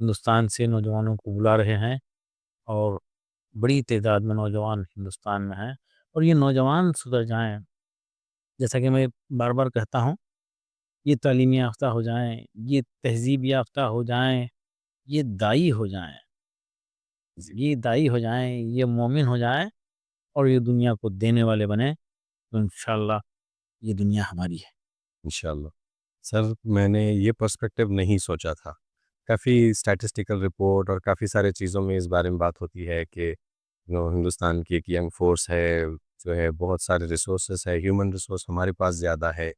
ہندوستان سے نوجوانوں کو بلا رہے ہیں، اور بڑی تعداد میں نوجوان ہندوستان میں ہیں، اور یہ نوجوان سدھر جائیں، جیسا کہ میں بار بار کہتا ہوں، یہ تعلیم یافتہ ہو جائیں، یہ تہذیب یافتہ ہو جائیں، یہ دائی ہو جائیں، یہ دائی ہو جائیں، یہ مومن ہو جائیں، اور یہ دنیا کو دینے والے بنیں، تو انشاءاللہ یہ دنیا ہماری ہے۔ انشاءاللہ سر، میں نے یہ پرسپیکٹیو نہیں سوچا تھا۔ کافی اسٹیٹسٹیکل رپورٹ اور کافی سارے چیزوں میں اس بارے میں بات ہوتی ہے کہ ہندوستان کی ایک ینگ فورس ہے، جو ہے بہت سارے ریسورسز ہے، ہیومن ریسورس ہمارے پاس زیادہ ہے،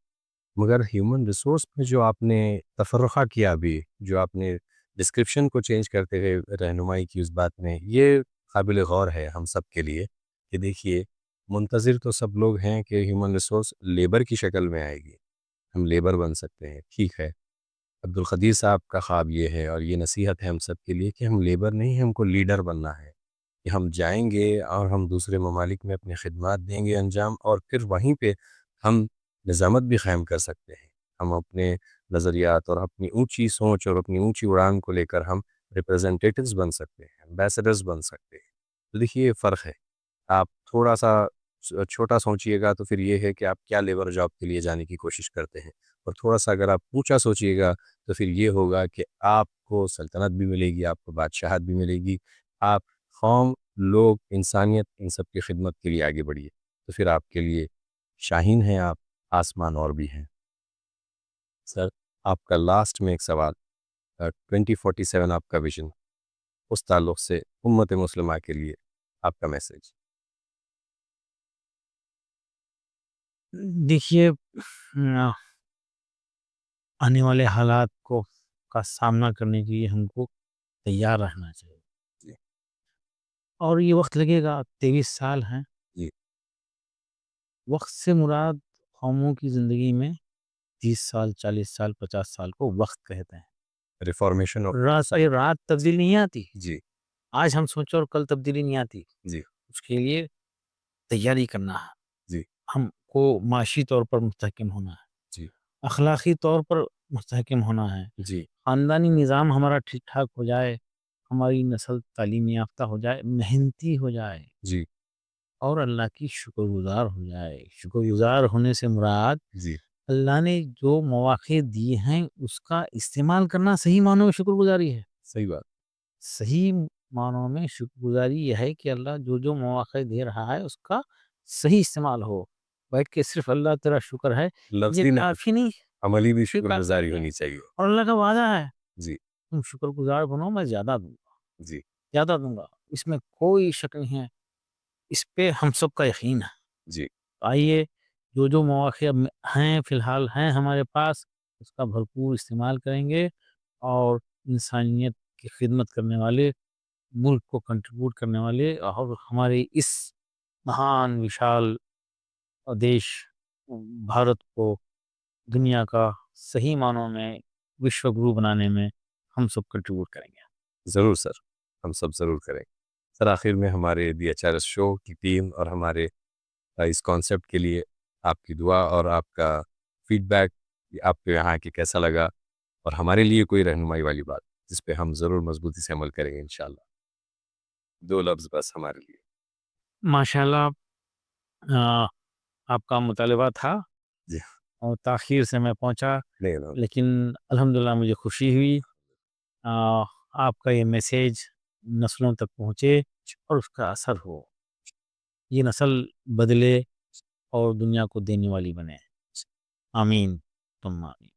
مگر ہیومن ریسورس میں جو آپ نے تفرقہ کیا ابھی، جو آپ نے ڈسکرپشن کو چینج کرتے ہوئے رہنمائی کی اس بات میں، یہ قابل غور ہے ہم سب کے لیے کہ دیکھیے، منتظر تو سب لوگ ہیں کہ ہیومن ریسورس لیبر کی شکل میں آئے گی، ہم لیبر بن سکتے ہیں، ٹھیک ہے۔ عبدالقدیر صاحب کا خواب یہ ہے اور یہ نصیحت ہے ہم سب کے لیے کہ ہم لیبر نہیں، ہم کو لیڈر بننا ہے، کہ ہم جائیں گے اور ہم دوسرے ممالک میں اپنی خدمات دیں گے انجام، اور پھر وہیں پہ ہم نظامت بھی قائم کر سکتے ہیں۔ ہم اپنے نظریات اور اپنی اونچی سوچ اور اپنی اونچی اڑان کو لے کر ہم ریپرزنٹیٹیوز بن سکتے ہیں، ایمبیسڈرز بن سکتے ہیں۔ تو دیکھیے یہ فرق ہے، آپ تھوڑا سا چھوٹا سوچئے گا تو پھر یہ ہے کہ آپ کیا لیبر جاب کے لیے جانے کی کوشش کرتے ہیں، اور تھوڑا سا اگر آپ اونچا سوچئے گا تو پھر یہ ہوگا کہ آپ کو سلطنت بھی ملے گی، آپ کو بادشاہت بھی ملے گی، آپ قوم، لوگ، انسانیت، ان سب کی خدمت کے لیے آگے بڑھیے، تو پھر آپ کے لیے شاہین ہیں آپ، آسمان اور بھی ہیں۔ سر، آپ کا لاسٹ میں ایک سوال، 2047 آپ کا ویژن، اس تعلق سے امت مسلمہ کے لیے آپ کا میسیج۔ دیکھیے، آنے والے حالات کا سامنا کرنے کے لیے ہم کو تیار رہنا چاہیے، جی اور یہ وقت لگے گا، 23 سال ہیں۔ جی وقت سے مراد قوموں کی زندگی میں 30 سال، 40 سال، 50 سال کو وقت کہتے ہیں۔ ریفارمیشن اور رات تبدیل نہیں آتی، جی آج ہم سوچو اور کل تبدیلی نہیں آتی، جی اس کے لیے تیاری کرنا ہے، جی ہم کو معاشی طور پر مستحکم ہونا ہے، جی اخلاقی طور پر مستحکم ہونا ہے، جی خاندانی نظام ہمارا ٹھیک ٹھاک ہو جائے، ہماری نسل تعلیم یافتہ ہو جائے، محنتی ہو جائے، جی اور اللہ کی شکر گزار ہو جائے۔ شکر گزار ہونے سے مراد جی اللہ نے جو مواقع دیے ہیں اس کا استعمال کرنا، صحیح معنوں میں شکر گزاری ہے۔ صحیح بات، صحیح معنوں میں شکر گزاری یہ ہے کہ اللہ جو مواقع دے رہا ہے اس کا صحیح استعمال ہو۔ بیٹھ کے صرف اللہ تیرا شکر ہے، یہ لفظی نہ کافی نہیں، عملی بھی یہ شکر کافی گزاری نہیں ہے۔ ہونی چاہیے۔ اور اللہ کا وعدہ ہے، جی تم شکر گزار بنو، میں زیادہ دوں گا، جی زیادہ دوں گا، اس میں کوئی شک نہیں ہے، اس پہ ہم سب کا یقین ہے۔ جی آئیے، جو مواقع اب ہیں، فی الحال ہیں ہمارے پاس، اس کا بھرپور استعمال کریں گے، اور انسانیت کی خدمت کرنے والے، ملک کو کنٹریبیوٹ کرنے والے، اور ہمارے اس مہان وشال دیش بھارت کو دنیا کا صحیح معنوں میں وشو گرو بنانے میں ہم سب کنٹریبیوٹ کریں گے۔ ضرور سر، ہم سب ضرور کریں۔ سر، آخر میں ہمارے دی ایچ آر ایس شو کی ٹیم اور ہمارے اس کانسیپٹ کے لیے آپ کی دعا اور آپ کا فیڈ بیک، آپ کو یہاں کے کیسا لگا، اور ہمارے لیے کوئی رہنمائی والی بات جس پہ ہم ضرور مضبوطی سے عمل کریں گے انشاءاللہ۔ 2 لفظ بس ہمارے لیے۔ ماشاءاللہ، آپ کا مطالبہ تھا جی اور تاخیر سے میں پہنچا، نہیں نہیں، لیکن الحمدللہ مجھے خوشی ہوئی، آپ کا یہ میسیج نسلوں تک پہنچے اور اس کا اثر ہو، یہ نسل بدلے اور دنیا کو دینے والی بنے۔ آمین، تم آمین۔